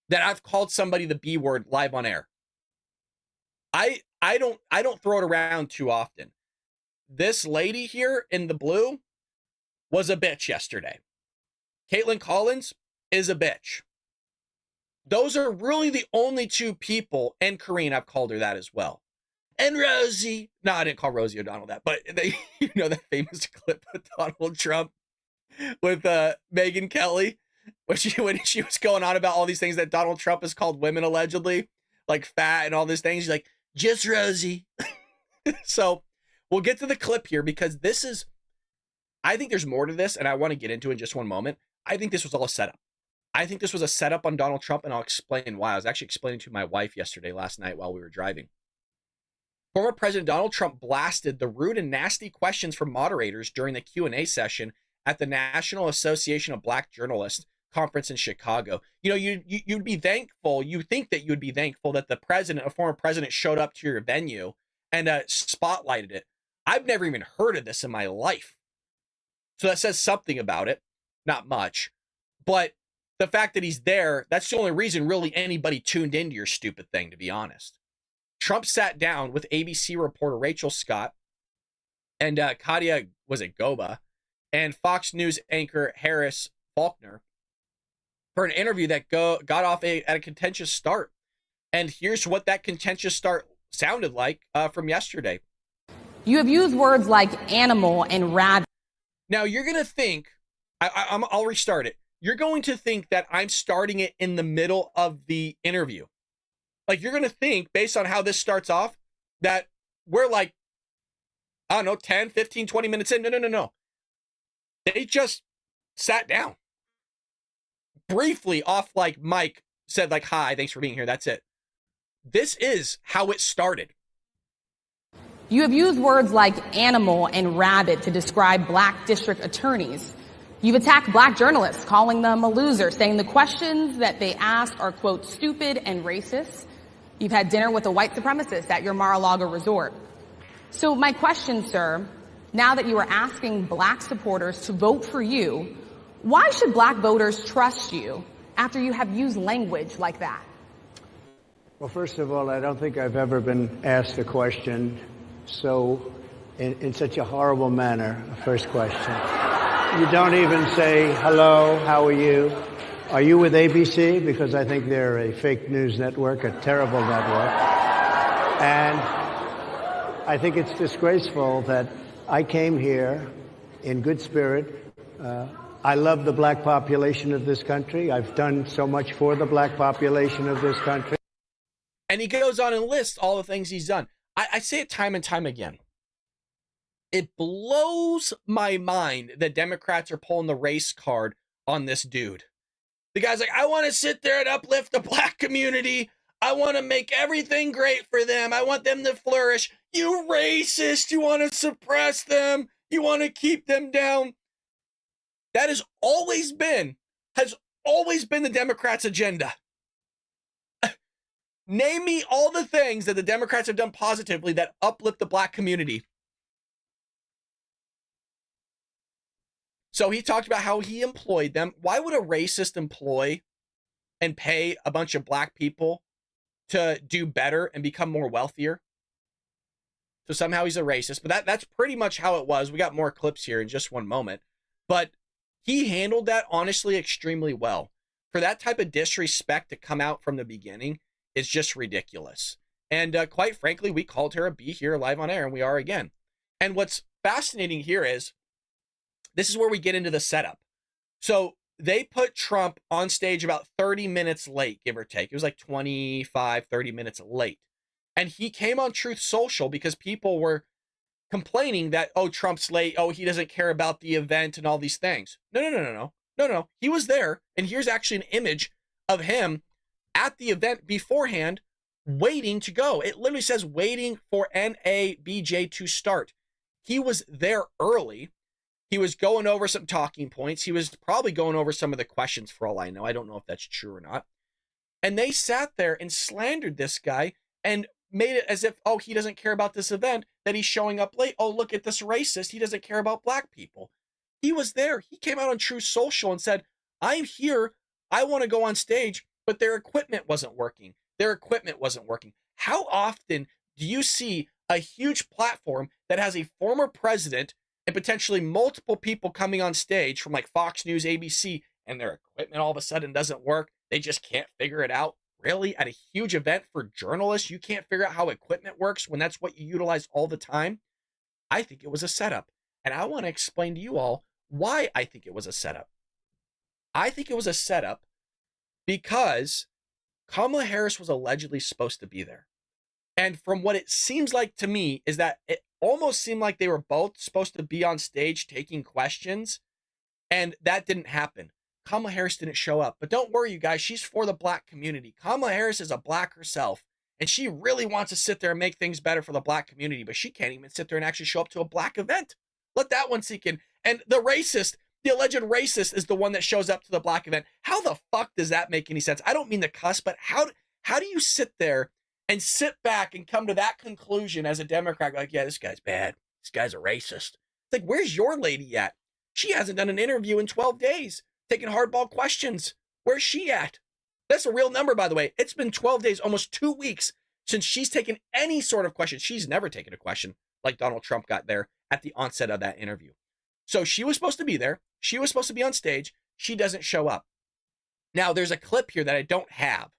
A: that I've called somebody the B word live on air. I don't throw it around too often. This lady here in the blue was a bitch yesterday. Caitlin Collins is a bitch. Those are really the only 2 people, and Karine, I've called her that as well. And Rosie. No, I didn't call Rosie O'Donnell that, but they, you know, that famous clip of Donald Trump with Megyn Kelly, when she was going on about all these things that Donald Trump has called women allegedly, like fat and all these things. She's like, just Rosie. So we'll get to the clip here, because this is, I think there's more to this, and I want to get into it in just one moment. I think this was all a setup. I think this was a setup on Donald Trump, and I'll explain why. I was actually explaining to my wife last night while we were driving. Former President Donald Trump blasted the rude and nasty questions from moderators during the Q&A session at the National Association of Black Journalists conference in Chicago. You know, you'd be thankful, you think that you'd be thankful that the president, a former president, showed up to your venue and spotlighted it. I've never even heard of this in my life. So that says something about it. Not much. But the fact that he's there, that's the only reason really anybody tuned into your stupid thing, to be honest. Trump sat down with ABC reporter Rachel Scott and Katia, was it Goba, and Fox News anchor Harris Faulkner for an interview that got off at a contentious start. And here's what that contentious start sounded like from yesterday.
I: You have used words like animal and rabbit.
A: Now you're going to think, I'll restart it. You're going to think that I'm starting it in the middle of the interview. Like, you're going to think, based on how this starts off, that we're like, I don't know, 10, 15, 20 minutes in. No. They just sat down. Briefly off like mic, said like, hi, thanks for being here. That's it. This is how it started.
I: You have used words like animal and rabbit to describe black district attorneys. You've attacked black journalists, calling them a loser, saying the questions that they ask are, quote, stupid and racist. You've had dinner with a white supremacist at your Mar-a-Lago resort. So my question, sir, now that you are asking black supporters to vote for you, why should black voters trust you after you have used language like that?
J: Well, first of all, I don't think I've ever been asked a question in such a horrible manner. First question. You don't even say, hello, how are you? Are you with ABC? Because I think they're a fake news network, a terrible network. And I think it's disgraceful that I came here in good spirit. I love the black population of this country. I've done so much for the black population of this country.
A: And he goes on and lists all the things he's done. I say it time and time again. It blows my mind that Democrats are pulling the race card on this dude. The guy's like, I want to sit there and uplift the black community. I want to make everything great for them. I want them to flourish. You racist. You want to suppress them. You want to keep them down. That has always been the Democrats' agenda. Name me all the things that the Democrats have done positively that uplift the black community. So he talked about how he employed them. Why would a racist employ and pay a bunch of black people to do better and become more wealthier? So somehow he's a racist, but that's pretty much how it was. We got more clips here in just one moment, but he handled that honestly extremely well. For that type of disrespect to come out from the beginning is just ridiculous. And quite frankly, we called her a B here live on air, and we are again. And what's fascinating here is, this is where we get into the setup. So they put Trump on stage about 30 minutes late, give or take. It was like 25, 30 minutes late. And he came on Truth Social because people were complaining that, oh, Trump's late. Oh, he doesn't care about the event and all these things. No. He was there. And here's actually an image of him at the event beforehand, waiting to go. It literally says waiting for NABJ to start. He was there early. He was going over some talking points. He was probably going over some of the questions for all I know. I don't know if that's true or not. And they sat there and slandered this guy and made it as if, oh, he doesn't care about this event, that he's showing up late. Oh, look at this racist. He doesn't care about black people. He was there. He came out on True Social and said, I'm here. I want to go on stage, but their equipment wasn't working. How often do you see a huge platform that has a former president and potentially multiple people coming on stage from like Fox News, ABC, and their equipment all of a sudden doesn't work? They just can't figure it out. Really? At a huge event for journalists, you can't figure out how equipment works when that's what you utilize all the time? I think it was a setup. And I want to explain to you all why I think it was a setup. I think it was a setup because Kamala Harris was allegedly supposed to be there. And from what it seems like to me is that it almost seemed like they were both supposed to be on stage taking questions, and that didn't happen. Kamala Harris didn't show up. But don't worry, you guys, she's for the black community. Kamala Harris is a black herself, and she really wants to sit there and make things better for the black community, but she can't even sit there and actually show up to a black event. Let that one sink in. And the racist, the alleged racist, is the one that shows up to the black event. How the fuck does that make any sense? I don't mean to cuss, but how do you sit there and sit back and come to that conclusion as a Democrat? Like, yeah, this guy's bad. This guy's a racist. It's like, where's your lady at? She hasn't done an interview in 12 days, taking hardball questions. Where's she at? That's a real number, by the way. It's been 12 days, almost 2 weeks since she's taken any sort of question. She's never taken a question like Donald Trump got there at the onset of that interview. So she was supposed to be there. She was supposed to be on stage. She doesn't show up. Now, there's a clip here that I don't have,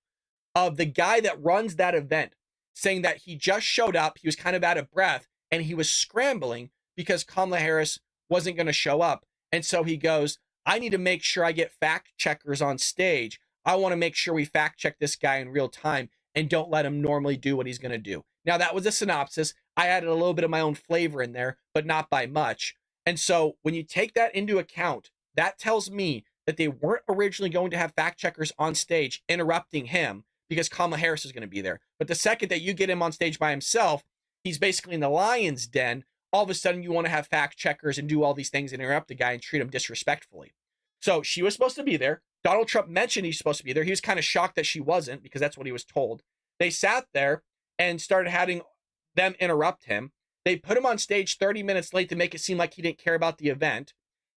A: of the guy that runs that event saying that he just showed up, he was kind of out of breath, and he was scrambling because Kamala Harris wasn't going to show up. And so he goes, I need to make sure I get fact checkers on stage. I want to make sure we fact check this guy in real time and don't let him normally do what he's going to do. Now, that was a synopsis. I added a little bit of my own flavor in there, but not by much. And so when you take that into account, that tells me that they weren't originally going to have fact checkers on stage interrupting him because Kamala Harris is going to be there. But the second that you get him on stage by himself, he's basically in the lion's den. All of a sudden, you want to have fact checkers and do all these things and interrupt the guy and treat him disrespectfully. So she was supposed to be there. Donald Trump mentioned he's supposed to be there. He was kind of shocked that she wasn't because that's what he was told. They sat there and started having them interrupt him. They put him on stage 30 minutes late to make it seem like he didn't care about the event.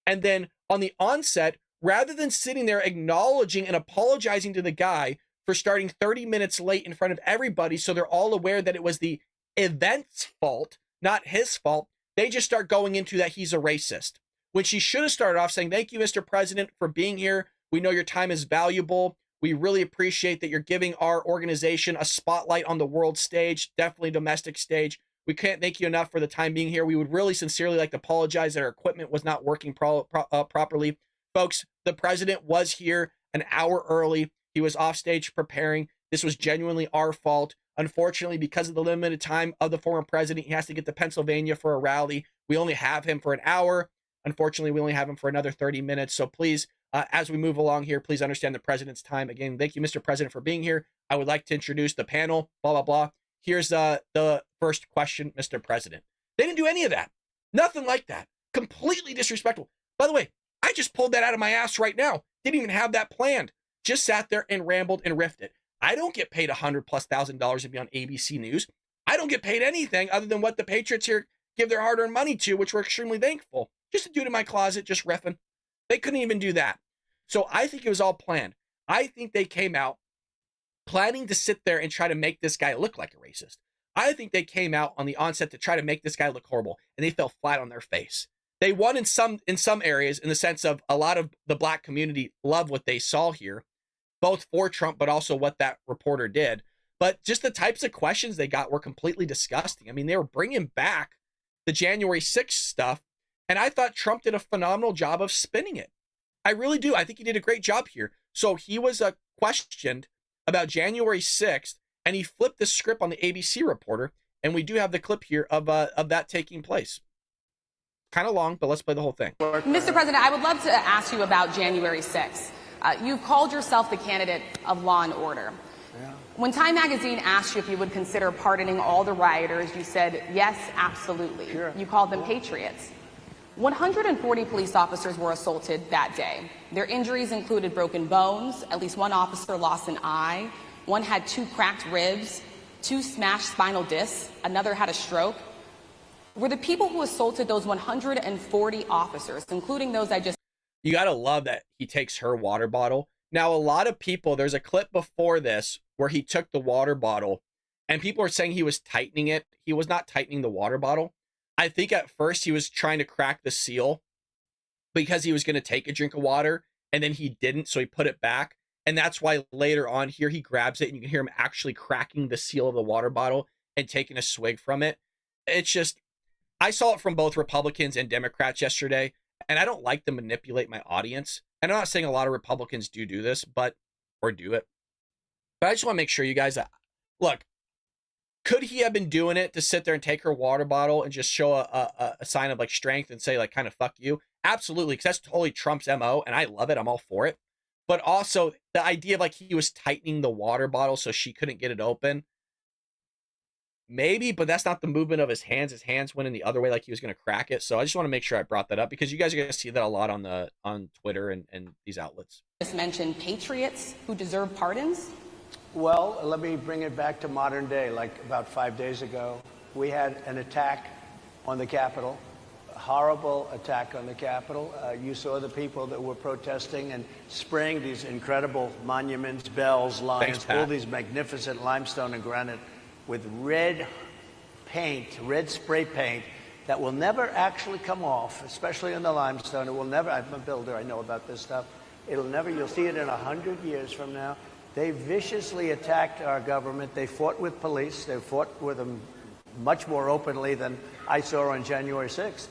A: And then on the onset, rather than sitting there acknowledging and apologizing to the guy for starting 30 minutes late in front of everybody so they're all aware that it was the event's fault, not his fault, they just start going into that he's a racist. When she should have started off saying, thank you, Mr. President, for being here. We know your time is valuable. We really appreciate that you're giving our organization a spotlight on the world stage, definitely domestic stage. We can't thank you enough for the time being here. We would really sincerely like to apologize that our equipment was not working properly. Folks, the president was here an hour early. He was off stage preparing. This was genuinely our fault. Unfortunately, because of the limited time of the former president, he has to get to Pennsylvania for a rally. We only have him for an hour. Unfortunately, we only have him for another 30 minutes. So please, as we move along here, please understand the president's time. Again, thank you, Mr. President, for being here. I would like to introduce the panel, blah, blah, blah. Here's the first question, Mr. President. They didn't do any of that. Nothing like that. Completely disrespectful. By the way, I just pulled that out of my ass right now. Didn't even have that planned. Just sat there and rambled and riffed it. I don't get paid $100,000+ to be on ABC News. I don't get paid anything other than what the Patriots here give their hard-earned money to, which we're extremely thankful. Just a dude in my closet, just riffing. They couldn't even do that. So I think it was all planned. I think they came out planning to sit there and try to make this guy look like a racist. I think they came out on the onset to try to make this guy look horrible, and they fell flat on their face. They won in some areas in the sense of a lot of the black community love what they saw here, both for Trump, but also what that reporter did. But just the types of questions they got were completely disgusting. I mean, they were bringing back the January 6th stuff, and I thought Trump did a phenomenal job of spinning it. I really do. I think he did a great job here. So he was questioned about January 6th, and he flipped the script on the ABC reporter, and we do have the clip here of that taking place. Kind of long, but let's play the whole thing.
I: Mr. President, I would love to ask you about January 6th. You've called yourself the candidate of law and order. Yeah. When Time Magazine asked you if you would consider pardoning all the rioters, you said, yes, absolutely. Sure. You called them patriots. 140 police officers were assaulted that day. Their injuries included broken bones, at least one officer lost an eye, one had 2 cracked ribs, 2 smashed spinal discs, another had a stroke. Were the people who assaulted those 140 officers, including those I just...
A: You got to love that he takes her water bottle. Now, a lot of people, there's a clip before this where he took the water bottle and people are saying he was tightening it. He was not tightening the water bottle. I think at first he was trying to crack the seal because he was going to take a drink of water and then he didn't. So he put it back. And that's why later on here, he grabs it and you can hear him actually cracking the seal of the water bottle and taking a swig from it. It's just, I saw it from both Republicans and Democrats yesterday, and I don't like to manipulate my audience. And I'm not saying a lot of Republicans do this, or do it. But I just want to make sure you guys, look, could he have been doing it to sit there and take her water bottle and just show a sign of like strength and say like kind of fuck you? Absolutely, because that's totally Trump's MO, and I love it. I'm all for it. But also the idea of like he was tightening the water bottle so she couldn't get it open. Maybe, but that's not the movement of his hands. His hands went in the other way like he was going to crack it. So I just want to make sure I brought that up because you guys are going to see that a lot on Twitter and these outlets.
I: Just mentioned patriots who deserve pardons.
J: Well, let me bring it back to modern day. Like about 5 days ago, we had an attack on the Capitol, a horrible attack on the Capitol. You saw the people that were protesting and spraying these incredible monuments, bells, lions, all these magnificent limestone and granite with red paint, red spray paint that will never actually come off, especially in the limestone. It will never, I'm a builder, I know about this stuff. It'll never, you'll see it in 100 years from now. They viciously attacked our government. They fought with police. They fought with them much more openly than I saw on January 6th.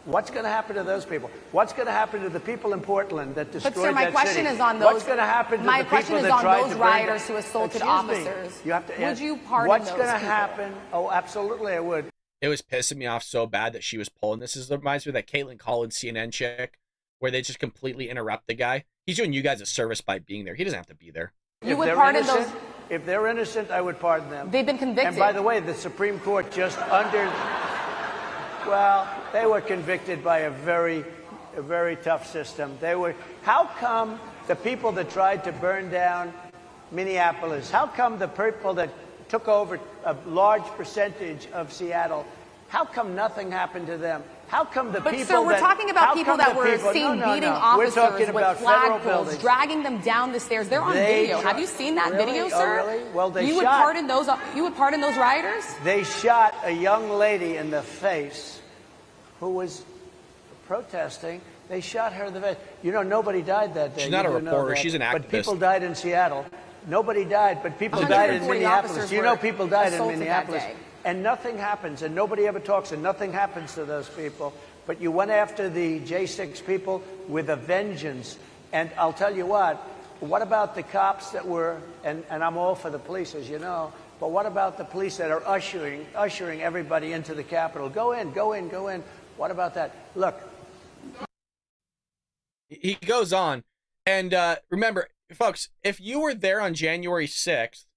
J: What's going to happen to those people? What's going to happen to the people in Portland that destroyed that city?
I: But sir, my question is on those.
J: What's going to happen to the people that tried to burn
I: rioters who assaulted officers?
J: You have to
I: would you pardon
J: what's
I: those
J: going to
I: people?
J: happen? Oh, absolutely, I would.
A: It was pissing me off so bad that she was pulling this. This reminds me of that Caitlin Collins CNN chick where they just completely interrupt the guy. He's doing you guys a service by being there. He doesn't have to be there.
I: You would pardon those?
J: If they're innocent, I would pardon them.
I: They've been convicted.
J: And by the way, the Supreme Court just well, they were convicted by a very tough system. How come the people that tried to burn down Minneapolis, how come the people that took over a large percentage of Seattle, how come nothing happened to them? How come the people
I: sir, we're talking about people that were seen beating officers with flagpoles, dragging them down the stairs. They're on video. Have you seen that video, sir?
J: Oh, really? Well,
I: you would pardon those rioters?
J: They shot a young lady in the face who was protesting. They shot her in the face. You know, nobody died that day.
A: She's not a reporter. She's an activist.
J: But people died in Seattle. Nobody died, but people died in Minneapolis. You know, people died in Minneapolis. And nothing happens, and nobody ever talks, and nothing happens to those people. But you went after the J6 people with a vengeance. And I'll tell you what about the cops that were, and I'm all for the police, as you know, but what about the police that are ushering everybody into the Capitol? Go in, go in, go in. What about that? Look.
A: He goes on, and remember, folks, if you were there on January 6th,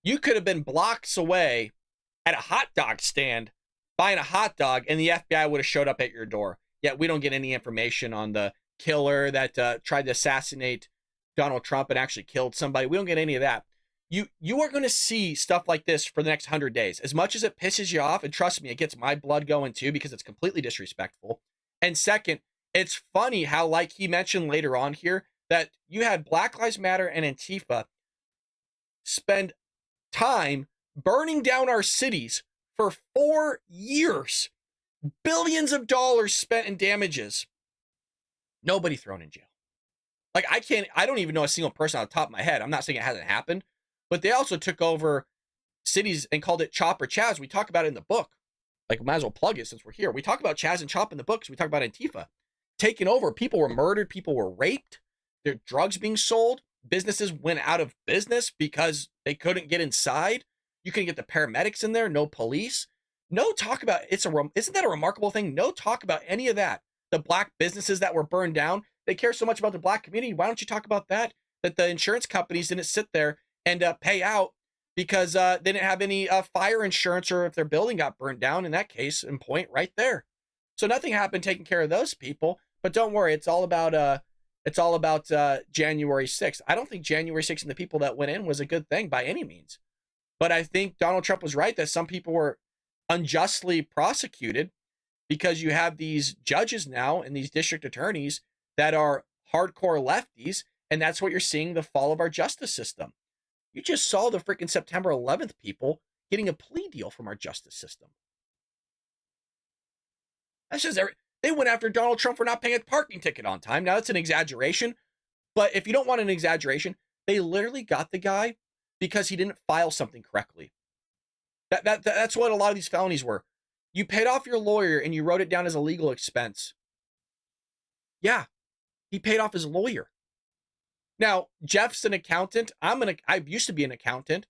A: you could have been blocks away at a hot dog stand buying a hot dog, and the FBI would have showed up at your door. Yet we don't get any information on the killer that tried to assassinate Donald Trump and actually killed somebody. We don't get any of that. You are going to see stuff like this for the next 100 days. As much as it pisses you off, and trust me, it gets my blood going too because it's completely disrespectful. And second, it's funny how, like he mentioned later on here, that you had Black Lives Matter and Antifa spend time burning down our cities for 4 years. Billions of dollars spent in damages. Nobody thrown in jail. Like, I don't even know a single person on the top of my head. I'm not saying it hasn't happened, but they also took over cities and called it Chop or Chaz. We talk about it in the book. Like, might as well plug it since we're here. We talk about Chaz and Chop in the book because we talk about Antifa. Taking over. People were murdered. People were raped. There drugs being sold. Businesses went out of business because they couldn't get inside. You couldn't get the paramedics in there. No police. No talk about, isn't that a remarkable thing? No talk about any of that. The black businesses that were burned down, they care so much about the black community. Why don't you talk about that? That the insurance companies didn't sit there and pay out because they didn't have any fire insurance, or if their building got burned down, in that case, in point right there. So nothing happened taking care of those people. But don't worry, it's all about January 6th. I don't think January 6th and the people that went in was a good thing by any means. But I think Donald Trump was right that some people were unjustly prosecuted because you have these judges now and these district attorneys that are hardcore lefties, and that's what you're seeing, the fall of our justice system. You just saw the freaking September 11th people getting a plea deal from our justice system. That's just they went after Donald Trump for not paying a parking ticket on time. Now, that's an exaggeration, but if you don't want an exaggeration, they literally got the guy because he didn't file something correctly. That's what a lot of these felonies were. You paid off your lawyer and you wrote it down as a legal expense. Yeah, he paid off his lawyer. Now, Jeff's an accountant. I used to be an accountant.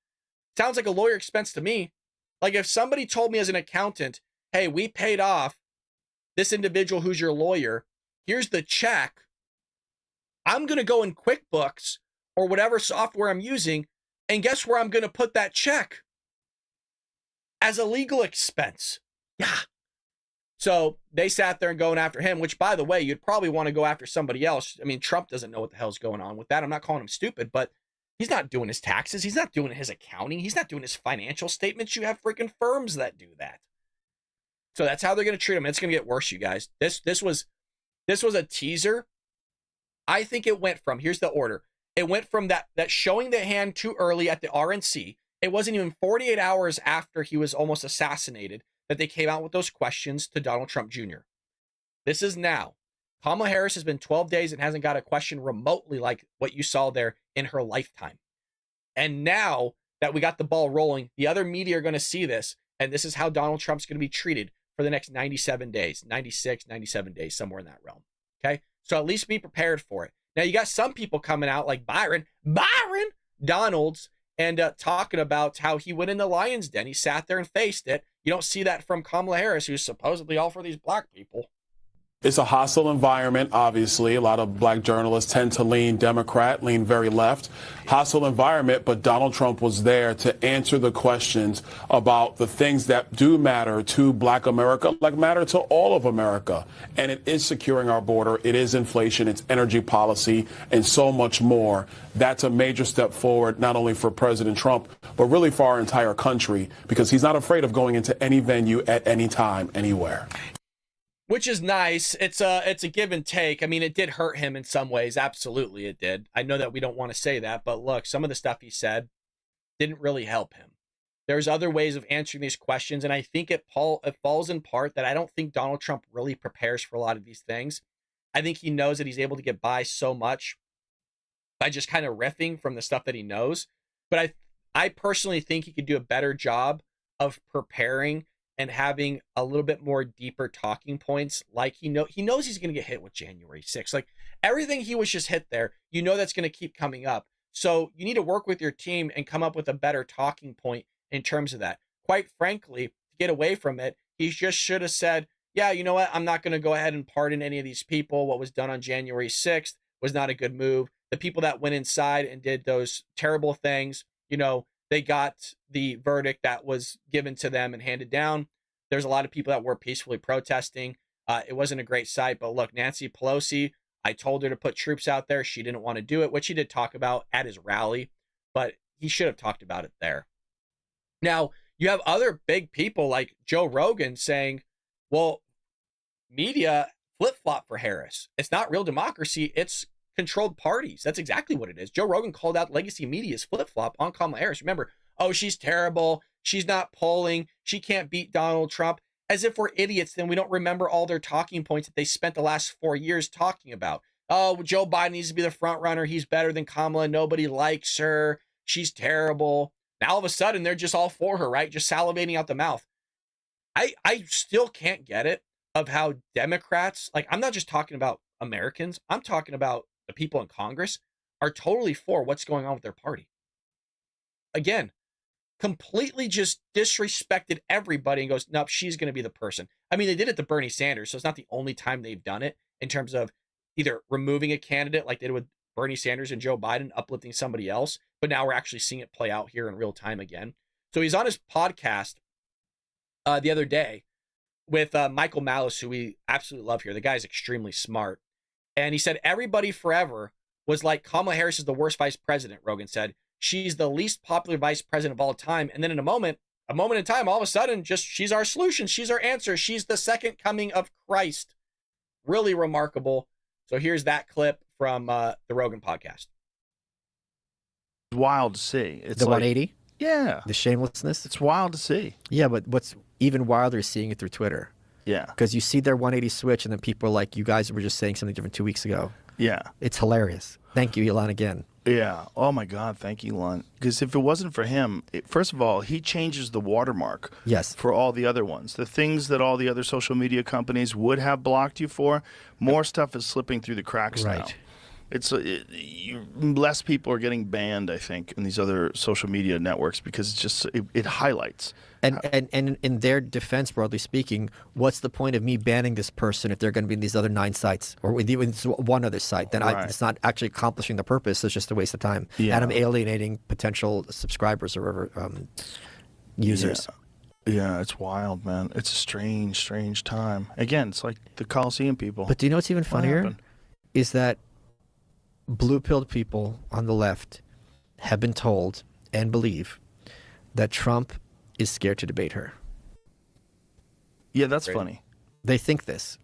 A: Sounds like a lawyer expense to me. Like if somebody told me as an accountant, hey, we paid off this individual who's your lawyer, here's the check. I'm going to go in QuickBooks or whatever software I'm using, and guess where I'm going to put that check? As a legal expense. Yeah. So they sat there and going after him, which, by the way, you'd probably want to go after somebody else. I mean, Trump doesn't know what the hell's going on with that. I'm not calling him stupid, but he's not doing his taxes. He's not doing his accounting. He's not doing his financial statements. You have freaking firms that do that. So that's how they're going to treat him. It's going to get worse, you guys. This was a teaser. I think it went from, here's the order. It went from that showing the hand too early at the RNC. It wasn't even 48 hours after he was almost assassinated that they came out with those questions to Donald Trump Jr. This is now. Kamala Harris has been 12 days and hasn't got a question remotely like what you saw there in her lifetime. And now that we got the ball rolling, the other media are going to see this, and this is how Donald Trump's going to be treated for the next 97 days, 96, 97 days, somewhere in that realm. Okay? So at least be prepared for it. Now, you got some people coming out like Byron Donalds, and talking about how he went in the lion's den. He sat there and faced it. You don't see that from Kamala Harris, who's supposedly all for these black people.
K: It's a hostile environment, obviously. A lot of black journalists tend to lean Democrat, lean very left. Hostile environment, but Donald Trump was there to answer the questions about the things that do matter to black America, like matter to all of America. And it is securing our border. It is inflation. It's energy policy and so much more. That's a major step forward, not only for President Trump, but really for our entire country, because he's not afraid of going into any venue at any time, anywhere.
A: Which is nice. It's a give and take. I mean, it did hurt him in some ways. Absolutely, it did. I know that we don't want to say that, but look, some of the stuff he said didn't really help him. There's other ways of answering these questions, and I think it falls in part that I don't think Donald Trump really prepares for a lot of these things. I think he knows that he's able to get by so much by just kind of riffing from the stuff that he knows. But I personally think he could do a better job of preparing and having a little bit more deeper talking points. Like he knows he's going to get hit with January 6th. Like everything he was just hit there, that's going to keep coming up. So you need to work with your team and come up with a better talking point in terms of that. Quite frankly, to get away from it, he just should have said, yeah, you know what? I'm not going to go ahead and pardon any of these people. What was done on January 6th was not a good move. The people that went inside and did those terrible things, they got the verdict that was given to them and handed down. There's a lot of people that were peacefully protesting. It wasn't a great sight, but look, Nancy Pelosi, I told her to put troops out there. She didn't want to do it, which he did talk about at his rally, but he should have talked about it there. Now, you have other big people like Joe Rogan saying, well, media flip-flop for Harris. It's not real democracy. It's controlled parties. That's exactly what it is. Joe Rogan called out legacy media's flip-flop on Kamala Harris. Remember, oh, she's terrible. She's not polling. She can't beat Donald Trump. As if we're idiots, then we don't remember all their talking points that they spent the last 4 years talking about. Oh, Joe Biden needs to be the front runner. He's better than Kamala. Nobody likes her. She's terrible. Now all of a sudden they're just all for her, right? Just salivating out the mouth. I still can't get it of how Democrats, like I'm not just talking about Americans, I'm talking about the people in Congress are totally for what's going on with their party. Again, completely just disrespected everybody and goes, nope, she's going to be the person. I mean, they did it to Bernie Sanders, so it's not the only time they've done it in terms of either removing a candidate like they did with Bernie Sanders and Joe Biden, uplifting somebody else, but now we're actually seeing it play out here in real time again. So he's on his podcast the other day with Michael Malice, who we absolutely love here. The guy's extremely smart. And he said, everybody forever was like, Kamala Harris is the worst vice president, Rogan said. She's the least popular vice president of all time. And then in a moment in time, all of a sudden, just she's our solution. She's our answer. She's the second coming of Christ. Really remarkable. So here's that clip from the Rogan podcast.
L: Wild to see. It's
M: the 180?
L: Yeah.
M: The shamelessness?
L: It's wild to see.
M: Yeah, but what's even wilder is seeing it through Twitter.
L: Yeah.
M: Because you see their 180 switch and then people are like, you guys were just saying something different 2 weeks ago.
L: Yeah.
M: It's hilarious. Thank you, Elon, again.
L: Yeah. Oh, my God. Thank you, Elon. Because if it wasn't for him, first of all, he changes the watermark for all the other ones. The things that all the other social media companies would have blocked you for, more stuff is slipping through the cracks now. It's less people are getting banned, I think, in these other social media networks because it's just it highlights.
M: And in their defense, broadly speaking, what's the point of me banning this person if they're going to be in these other 9 sites or with one other site? Then it's not actually accomplishing the purpose. It's just a waste of time.
L: Yeah.
M: And I'm alienating potential subscribers or users.
L: Yeah, it's wild, man. It's a strange, strange time. Again, it's like the Coliseum people.
M: But do you know what's even funnier? Is that blue-pilled people on the left have been told and believe that Trump is scared to debate her.
L: Yeah, that's funny.
M: They think this.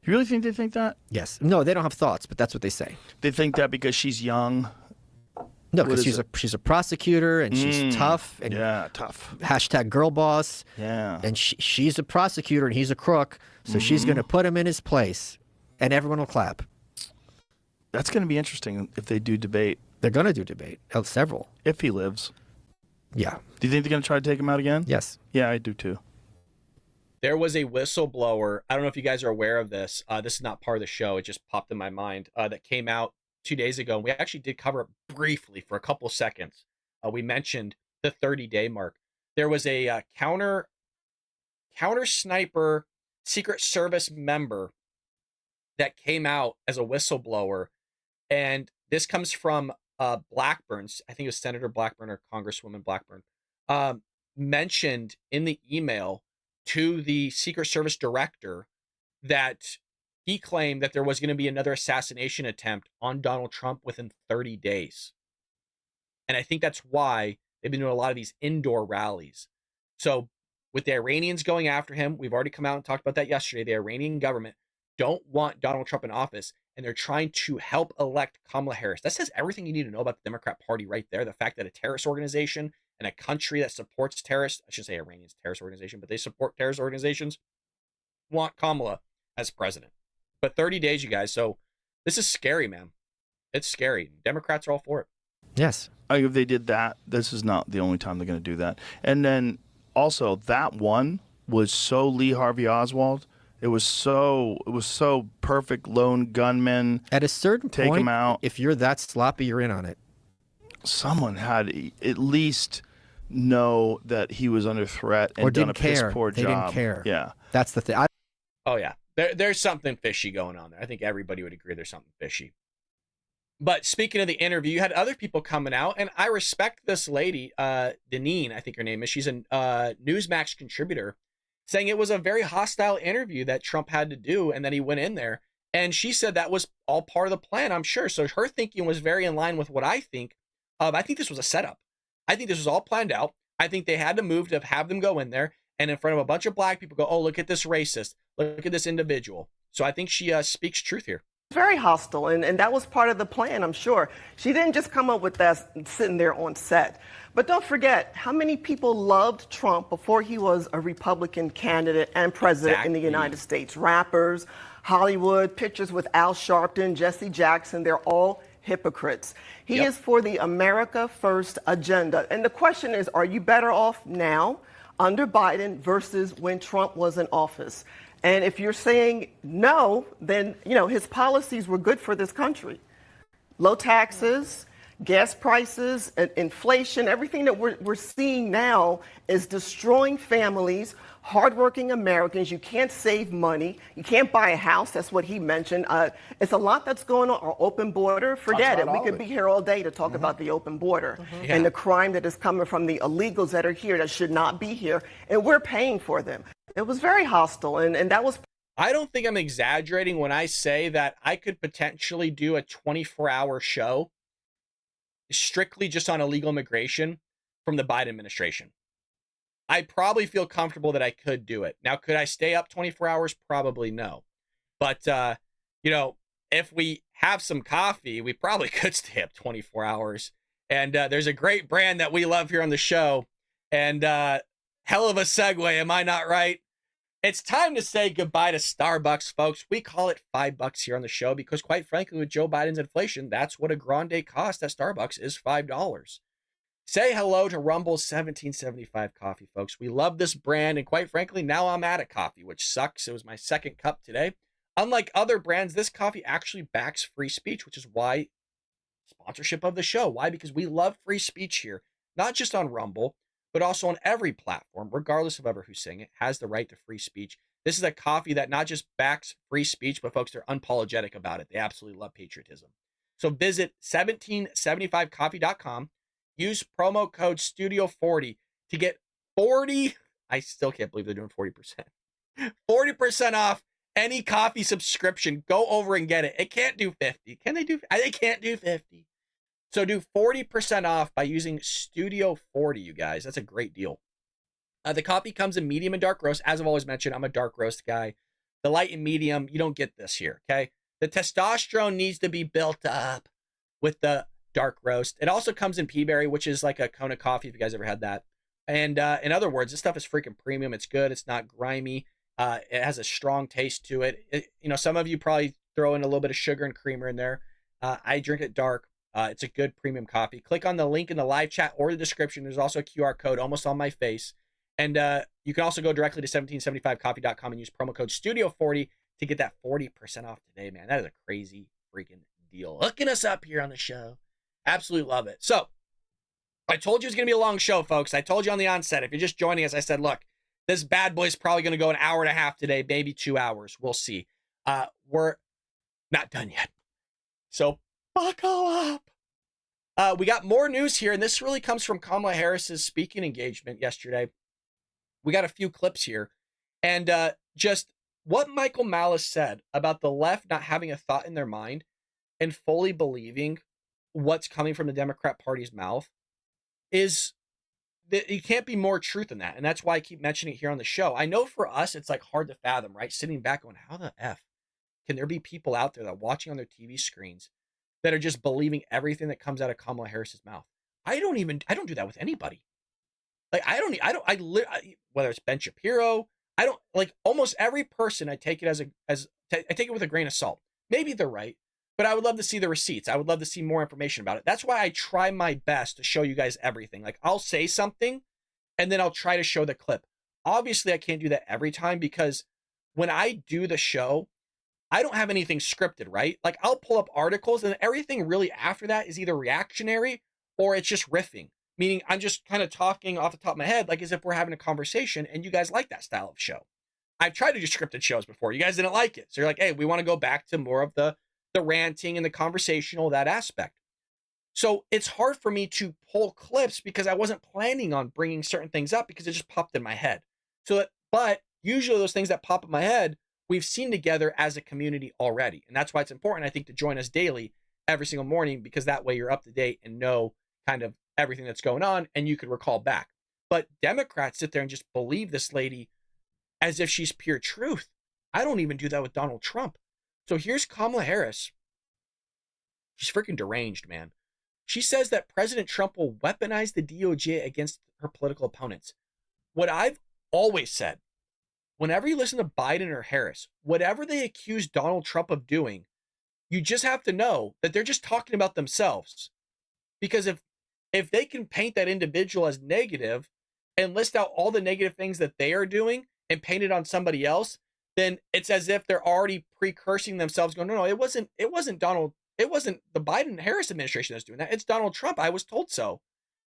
L: You really think they think that?
M: Yes. No, they don't have thoughts, but that's what they say.
L: They think that because she's young?
M: No, because she's a prosecutor and she's tough. And
L: tough.
M: Hashtag girl boss.
L: Yeah.
M: And she's a prosecutor and he's a crook, so she's going to put him in his place, and everyone will clap.
L: That's going to be interesting if they do debate.
M: They're going to do debate. Several.
L: If he lives.
M: Yeah.
L: Do you think they're going to try to take him out again?
M: Yes.
L: Yeah, I do too.
A: There was a whistleblower. I don't know if you guys are aware of this. This is not part of the show. It just popped in my mind. That came out 2 days ago. And we actually did cover it briefly for a couple seconds. We mentioned the 30-day mark. There was a counter sniper Secret Service member that came out as a whistleblower. And this comes from Blackburn. I think it was Senator Blackburn or Congresswoman Blackburn. Mentioned in the email to the Secret Service director that he claimed that there was going to be another assassination attempt on Donald Trump within 30 days. And I think that's why they've been doing a lot of these indoor rallies. So with the Iranians going after him, we've already come out and talked about that yesterday. The Iranian government don't want Donald Trump in office, and they're trying to help elect Kamala Harris. That says everything you need to know about the Democrat Party right there. The fact that a terrorist organization and a country that supports terrorists, I should say Iranian's terrorist organization, but they support terrorist organizations, want Kamala as president. But 30 days, you guys. So this is scary, man. It's scary. Democrats are all for it.
M: Yes.
L: If they did that, this is not the only time they're going to do that. And then also that one was so Lee Harvey Oswald. It was so perfect. Lone gunman.
M: At a certain
L: take
M: point,
L: him out.
M: If you're that sloppy, you're in on it.
L: Someone had at least know that he was under threat and
M: or
L: done
M: didn't
L: a piss
M: care.
L: poor
M: They
L: job.
M: didn't care.
L: Yeah,
M: that's the thing.
A: Oh yeah, there's something fishy going on there. I think everybody would agree there's something fishy. But speaking of the interview, you had other people coming out, and I respect this lady, Deneen, I think her name is. She's a Newsmax contributor, saying it was a very hostile interview that Trump had to do, and that he went in there. And she said that was all part of the plan, I'm sure. So her thinking was very in line with what I think. I think this was a setup. I think this was all planned out. I think they had to move to have them go in there and in front of a bunch of black people go, oh, look at this racist. Look at this individual. So I think she speaks truth here.
N: Very hostile, and that was part of the plan, I'm sure. She didn't just come up with that sitting there on set. But don't forget how many people loved Trump before he was a Republican candidate and president in the United States. Rappers, Hollywood, pictures with Al Sharpton, Jesse Jackson, they're all hypocrites. He is for the America First agenda. And the question is, are you better off now under Biden versus when Trump was in office? And if you're saying no, then, you know, his policies were good for this country. Low taxes, gas prices, inflation, everything that we're seeing now is destroying families, hardworking Americans. You can't save money. You can't buy a house. That's what he mentioned. It's a lot that's going on. Our open border, forget it. We could be here all day to talk about the open border and the crime that is coming from the illegals that are here that should not be here. And we're paying for them. It was very hostile, and that was...
A: I don't think I'm exaggerating when I say that I could potentially do a 24-hour show strictly just on illegal immigration from the Biden administration. I probably feel comfortable that I could do it. Now, could I stay up 24 hours? Probably no. But, you know, if we have some coffee, we probably could stay up 24 hours. And there's a great brand that we love here on the show. And hell of a segue, am I not right? It's time to say goodbye to Starbucks, folks. We call it $5 here on the show because, quite frankly, with Joe Biden's inflation, that's what a grande cost at Starbucks is, $5. Say hello to Rumble's $17.75 coffee, folks. We love this brand, and quite frankly, now I'm out of coffee, which sucks. It was my second cup today. Unlike other brands, this coffee actually backs free speech, which is why sponsorship of the show. Why? Because we love free speech here, not just on Rumble, but also on every platform, regardless of ever who's saying it, has the right to free speech. This is a coffee that not just backs free speech, but folks, they're unapologetic about it. They absolutely love patriotism. So visit 1775coffee.com, use promo code STUDIO40 to get 40, I still can't believe they're doing 40%, 40% off any coffee subscription. Go over and get it. It can't do 50. Can they do? They can't do 50. So do 40% off by using Studio 40, you guys. That's a great deal. The coffee comes in medium and dark roast. As I've always mentioned, I'm a dark roast guy. The light and medium, you don't get this here, okay? The testosterone needs to be built up with the dark roast. It also comes in pea berry, which is like a Kona coffee, if you guys ever had that. And in other words, this stuff is freaking premium. It's good. It's not grimy. It has a strong taste to it. You know, some of you probably throw in a little bit of sugar and creamer in there. I drink it dark. It's a good premium coffee. Click on the link in the live chat or the description. There's also a QR code almost on my face. And you can also go directly to 1775coffee.com and use promo code STUDIO40 to get that 40% off today, man. That is a crazy freaking deal. Hooking us up here on the show. Absolutely love it. So, I told you it's going to be a long show, folks. I told you on the onset. If you're just joining us, I said, look, this bad boy is probably going to go an hour and a half today, maybe 2 hours. We'll see. We're not done yet. So, buckle up. We got more news here, and this really comes from Kamala Harris's speaking engagement yesterday. We got a few clips here, and just what Michael Malice said about the left not having a thought in their mind and fully believing what's coming from the Democrat Party's mouth is that you can't be more truth than that. And that's why I keep mentioning it here on the show. I know for us, it's like hard to fathom, right? Sitting back going, how the F can there be people out there that are watching on their TV screens that are just believing everything that comes out of Kamala Harris's mouth? I don't do that with anybody. Like, whether it's Ben Shapiro, almost every person, I take it I take it with a grain of salt. Maybe they're right, but I would love to see the receipts. I would love to see more information about it. That's why I try my best to show you guys everything. Like, I'll say something and then I'll try to show the clip. Obviously, I can't do that every time because when I do the show, I don't have anything scripted, right? Like, I'll pull up articles and everything really after that is either reactionary or it's just riffing. Meaning I'm just kind of talking off the top of my head, like as if we're having a conversation, and you guys like that style of show. I've tried to do scripted shows before. You guys didn't like it. So you're like, hey, we want to go back to more of the ranting and the conversational, that aspect. So it's hard for me to pull clips because I wasn't planning on bringing certain things up because it just popped in my head. But usually those things that pop in my head, we've seen together as a community already. And that's why it's important, I think, to join us daily every single morning, because that way you're up to date and know kind of everything that's going on, and you could recall back. But Democrats sit there and just believe this lady as if she's pure truth. I don't even do that with Donald Trump. So here's Kamala Harris. She's freaking deranged, man. She says that President Trump will weaponize the DOJ against her political opponents. What I've always said, whenever you listen to Biden or Harris, whatever they accuse Donald Trump of doing, you just have to know that they're just talking about themselves. Because if they can paint that individual as negative and list out all the negative things that they are doing and paint it on somebody else, then it's as if they're already precursing themselves going, no, it wasn't the Biden-Harris administration that's doing that. It's Donald Trump. I was told so.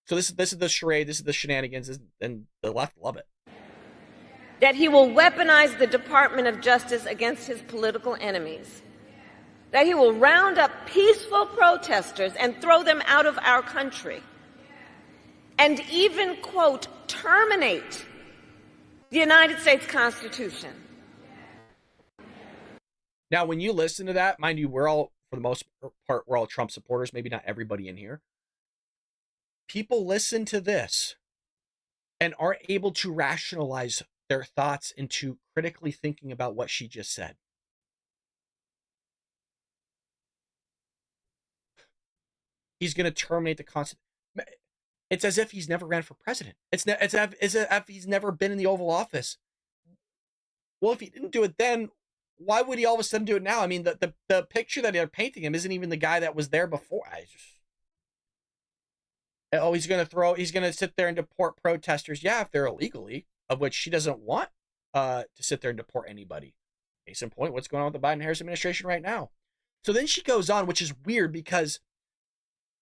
A: So this is the charade. This is the shenanigans, and the left love it.
O: That he will weaponize the Department of Justice against his political enemies. That he will round up peaceful protesters and throw them out of our country. And even, quote, terminate the United States Constitution.
A: Now, when you listen to that, mind you, we're all, for the most part, we're all Trump supporters, maybe not everybody in here. People listen to this and aren't able to rationalize their thoughts into critically thinking about what she just said. He's going to terminate the Constitution. It's as if he's never ran for president. It's as if he's never been in the Oval Office. Well, if he didn't do it then, why would he all of a sudden do it now? I mean, the picture that they're painting him isn't even the guy that was there before. He's going to sit there and deport protesters. Yeah, if they're illegally, of which she doesn't want to sit there and deport anybody. Case in point, what's going on with the Biden-Harris administration right now? So then she goes on, which is weird because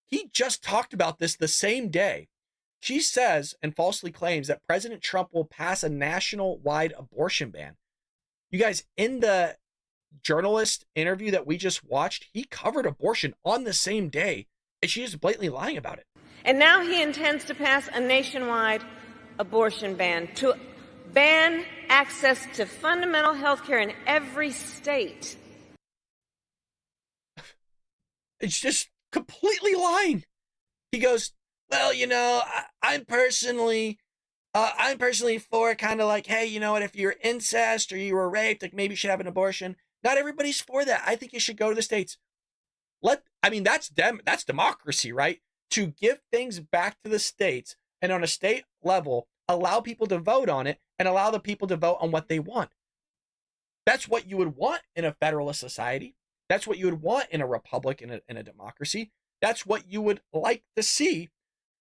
A: he just talked about this the same day. She says and falsely claims that President Trump will pass a national-wide abortion ban. You guys, in the journalist interview that we just watched, he covered abortion on the same day, and she's just blatantly lying about it.
O: And now he intends to pass a nationwide abortion ban to ban access to fundamental health care in every state.
A: It's just completely lying. He goes, well, you know, I'm personally for kind of like, hey, you know what, if you're incest or you were raped, like maybe you should have an abortion. Not everybody's for that. I think you should go to the states. That's democracy, right? To give things back to the states and on a state level, allow people to vote on it and allow the people to vote on what they want. That's what you would want in a federalist society. That's what you would want in a republic, in a democracy. That's what you would like to see.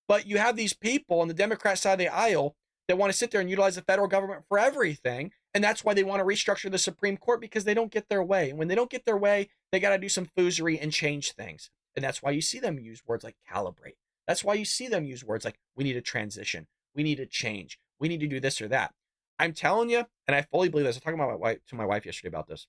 A: But you have these people on the Democrat side of the aisle that want to sit there and utilize the federal government for everything. And that's why they want to restructure the Supreme Court, because they don't get their way. And when they don't get their way, they got to do some foozery and change things. And that's why you see them use words like calibrate. That's why you see them use words like we need a transition. We need a change. We need to do this or that. I'm telling you, and I fully believe this. I was talking about my wife yesterday about this.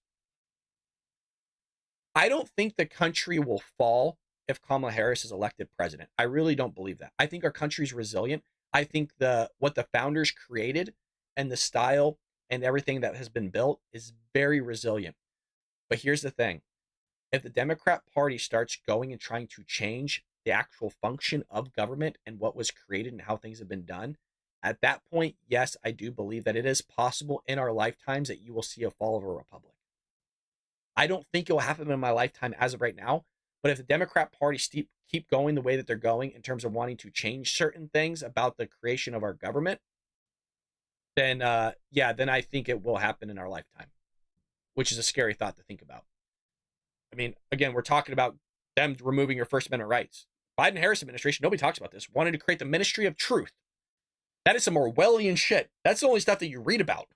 A: I don't think the country will fall if Kamala Harris is elected president. I really don't believe that. I think our country's resilient. I think what the founders created and the style and everything that has been built is very resilient. But here's the thing. If the Democrat Party starts going and trying to change the actual function of government and what was created and how things have been done, at that point, yes, I do believe that it is possible in our lifetimes that you will see a fall of a republic. I don't think it will happen in my lifetime as of right now, but if the Democrat Party keep going the way that they're going in terms of wanting to change certain things about the creation of our government, then then I think it will happen in our lifetime, which is a scary thought to think about. I mean, again, we're talking about them removing your First Amendment rights. Biden-Harris administration, nobody talks about this, wanted to create the Ministry of Truth. That is some Orwellian shit. That's the only stuff that you read about.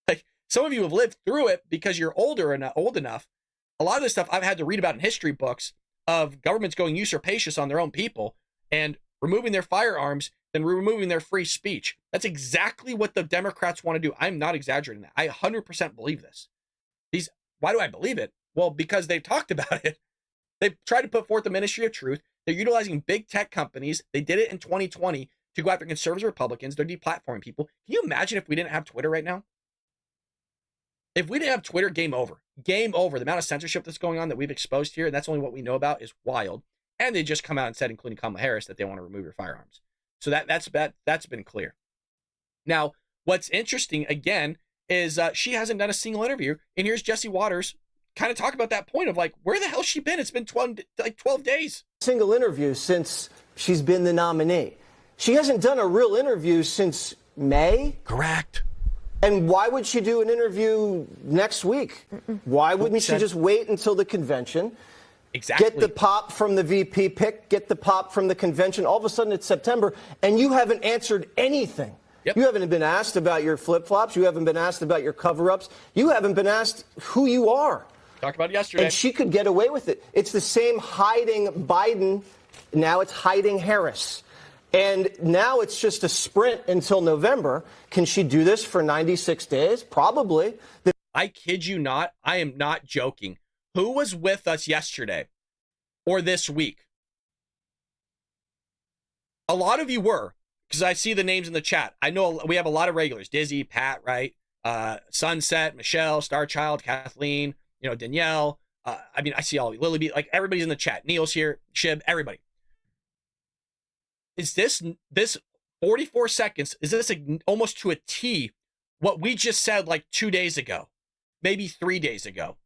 A: Like, some of you have lived through it because you're older and old enough. A lot of this stuff I've had to read about in history books of governments going usurpacious on their own people and removing their firearms, then removing their free speech. That's exactly what the Democrats want to do. I'm not exaggerating that. I 100% believe this. Why do I believe it? Well, because they've talked about it. They've tried to put forth the Ministry of Truth. They're utilizing big tech companies. They did it in 2020 to go after conservative Republicans. They're deplatforming people. Can you imagine if we didn't have Twitter right now? If we didn't have Twitter, game over. Game over. The amount of censorship that's going on that we've exposed here, and that's only what we know about, is wild. And they just come out and said, including Kamala Harris, that they want to remove your firearms. So that's been clear. Now, what's interesting, again, is she hasn't done a single interview. And here's Jesse Waters kind of talk about that point of like, where the hell's she been? It's been 12 days.
P: Single interview since she's been the nominee. She hasn't done a real interview since May.
A: Correct.
P: And why would she do an interview next week? Why wouldn't she just wait until the convention?
A: Exactly.
P: Get the pop from the VP pick, get the pop from the convention. All of a sudden it's September, and you haven't answered anything. Yep. You haven't been asked about your flip-flops. You haven't been asked about your cover-ups. You haven't been asked who you are.
A: Talked about it yesterday.
P: And she could get away with it. It's the same hiding Biden. Now it's hiding Harris. And now it's just a sprint until November. Can she do this for 96 days? Probably.
A: I kid you not. I am not joking. Who was with us yesterday or this week? A lot of you were, because I see the names in the chat. I know we have a lot of regulars. Dizzy, Pat, right? Sunset, Michelle, Starchild, Kathleen, Danielle. I see all of you. Lily B, like everybody's in the chat. Neil's here, Shib, everybody. Is this 44 seconds? Is this almost to a T what we just said like 2 days ago, maybe 3 days ago?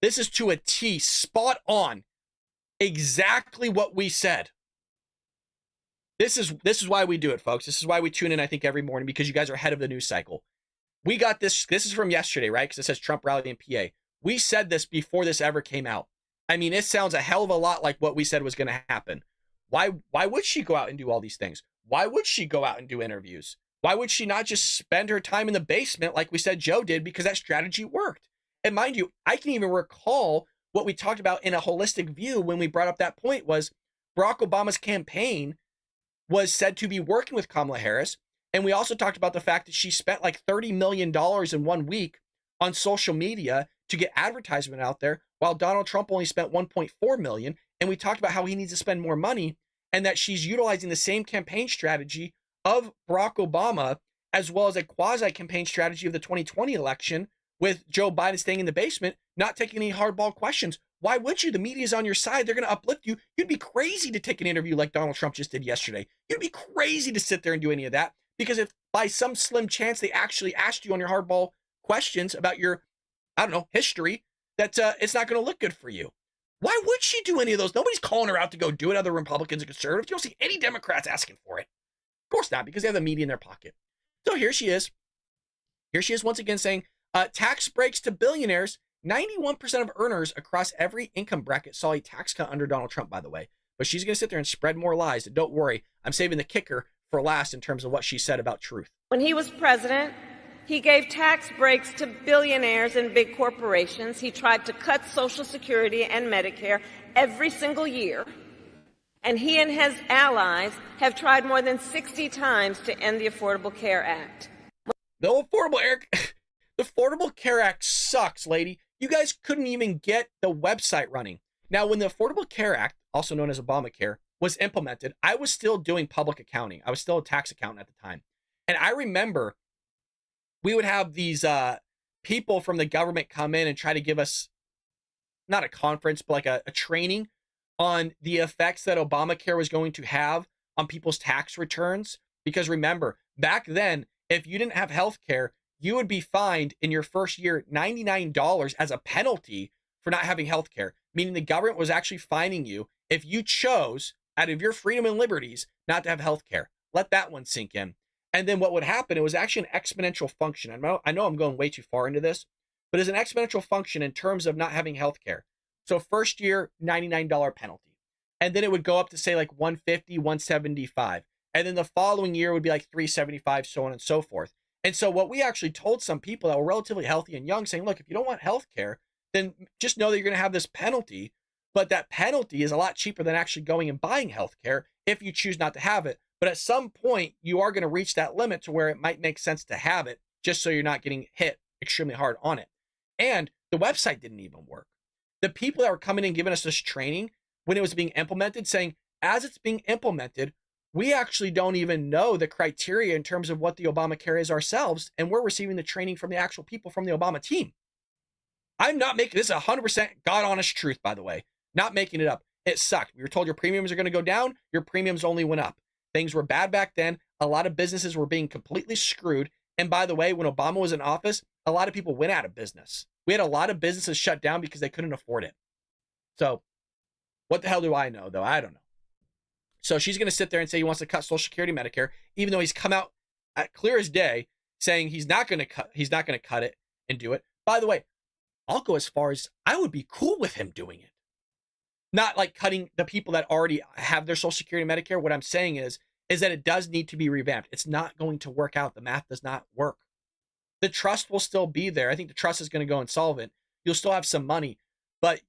A: This is to a T, spot on, exactly what we said. This is why we do it, folks. This is why we tune in, I think, every morning, because you guys are ahead of the news cycle. We got this. This is from yesterday, right? Because it says Trump rally in PA. We said this before this ever came out. I mean, it sounds a hell of a lot like what we said was going to happen. Why would she go out and do all these things? Why would she go out and do interviews? Why would she not just spend her time in the basement like we said Joe did, because that strategy worked? And mind you, I can even recall what we talked about in a holistic view when we brought up that point was Barack Obama's campaign was said to be working with Kamala Harris. And we also talked about the fact that she spent like $30 million in 1 week on social media to get advertisement out there, while Donald Trump only spent $1.4 million. And we talked about how he needs to spend more money, and that she's utilizing the same campaign strategy of Barack Obama, as well as a quasi-campaign strategy of the 2020 election, with Joe Biden staying in the basement, not taking any hardball questions. Why would you? The media's on your side. They're going to uplift you. You'd be crazy to take an interview like Donald Trump just did yesterday. You'd be crazy to sit there and do any of that, because if by some slim chance they actually asked you on your hardball questions about your, history, that it's not going to look good for you. Why would she do any of those? Nobody's calling her out to go do it, other Republicans and conservatives. You don't see any Democrats asking for it. Of course not, because they have the media in their pocket. So here she is. Here she is once again saying, tax breaks to billionaires. 91% of earners across every income bracket saw a tax cut under Donald Trump, by the way. but she's going to sit there and spread more lies. And don't worry, I'm saving the kicker for last in terms of what she said about truth.
O: When he was president, he gave tax breaks to billionaires and big corporations. He tried to cut Social Security and Medicare every single year. And he and his allies have tried more than 60 times to end the Affordable Care Act.
A: The Affordable Care Act sucks, lady. You guys couldn't even get the website running. Now, when the Affordable Care Act, also known as Obamacare, was implemented, I was still doing public accounting. I was still a tax accountant at the time. And I remember we would have these people from the government come in and try to give us, not a conference, but like a training on the effects that Obamacare was going to have on people's tax returns. Because remember, back then, if you didn't have health care, you would be fined in your first year $99 as a penalty for not having health care, meaning the government was actually fining you if you chose, out of your freedom and liberties, not to have health care. Let that one sink in. And then what would happen, it was actually an exponential function. I know I'm going way too far into this, but it's an exponential function in terms of not having health care. So first year, $99 penalty. And then it would go up to say like $150, $175. And then the following year would be like $375, so on and so forth. And so what we actually told some people that were relatively healthy and young, saying, look, if you don't want health care, then just know that you're going to have this penalty. But that penalty is a lot cheaper than actually going and buying health care if you choose not to have it. But at some point, you are going to reach that limit to where it might make sense to have it, just so you're not getting hit extremely hard on it. And the website didn't even work. The people that were coming in giving us this training when it was being implemented, saying, as it's being implemented, we actually don't even know the criteria in terms of what the Obamacare is ourselves, and we're receiving the training from the actual people from the Obama team. I'm not making this 100% God honest truth, by the way. Not making it up. It sucked. We were told your premiums are going to go down. Your premiums only went up. Things were bad back then. A lot of businesses were being completely screwed. And by the way, when Obama was in office, a lot of people went out of business. We had a lot of businesses shut down because they couldn't afford it. So what the hell do I know, though? I don't know. So she's going to sit there and say he wants to cut Social Security, Medicare, even though he's come out at clear as day saying he's not going to cut it and do it. By the way, I'll go as far as I would be cool with him doing it. Not like cutting the people that already have their Social Security and Medicare. What I'm saying is that it does need to be revamped. It's not going to work out. The math does not work. The trust will still be there. I think the trust is going to go insolvent. You'll still have some money, but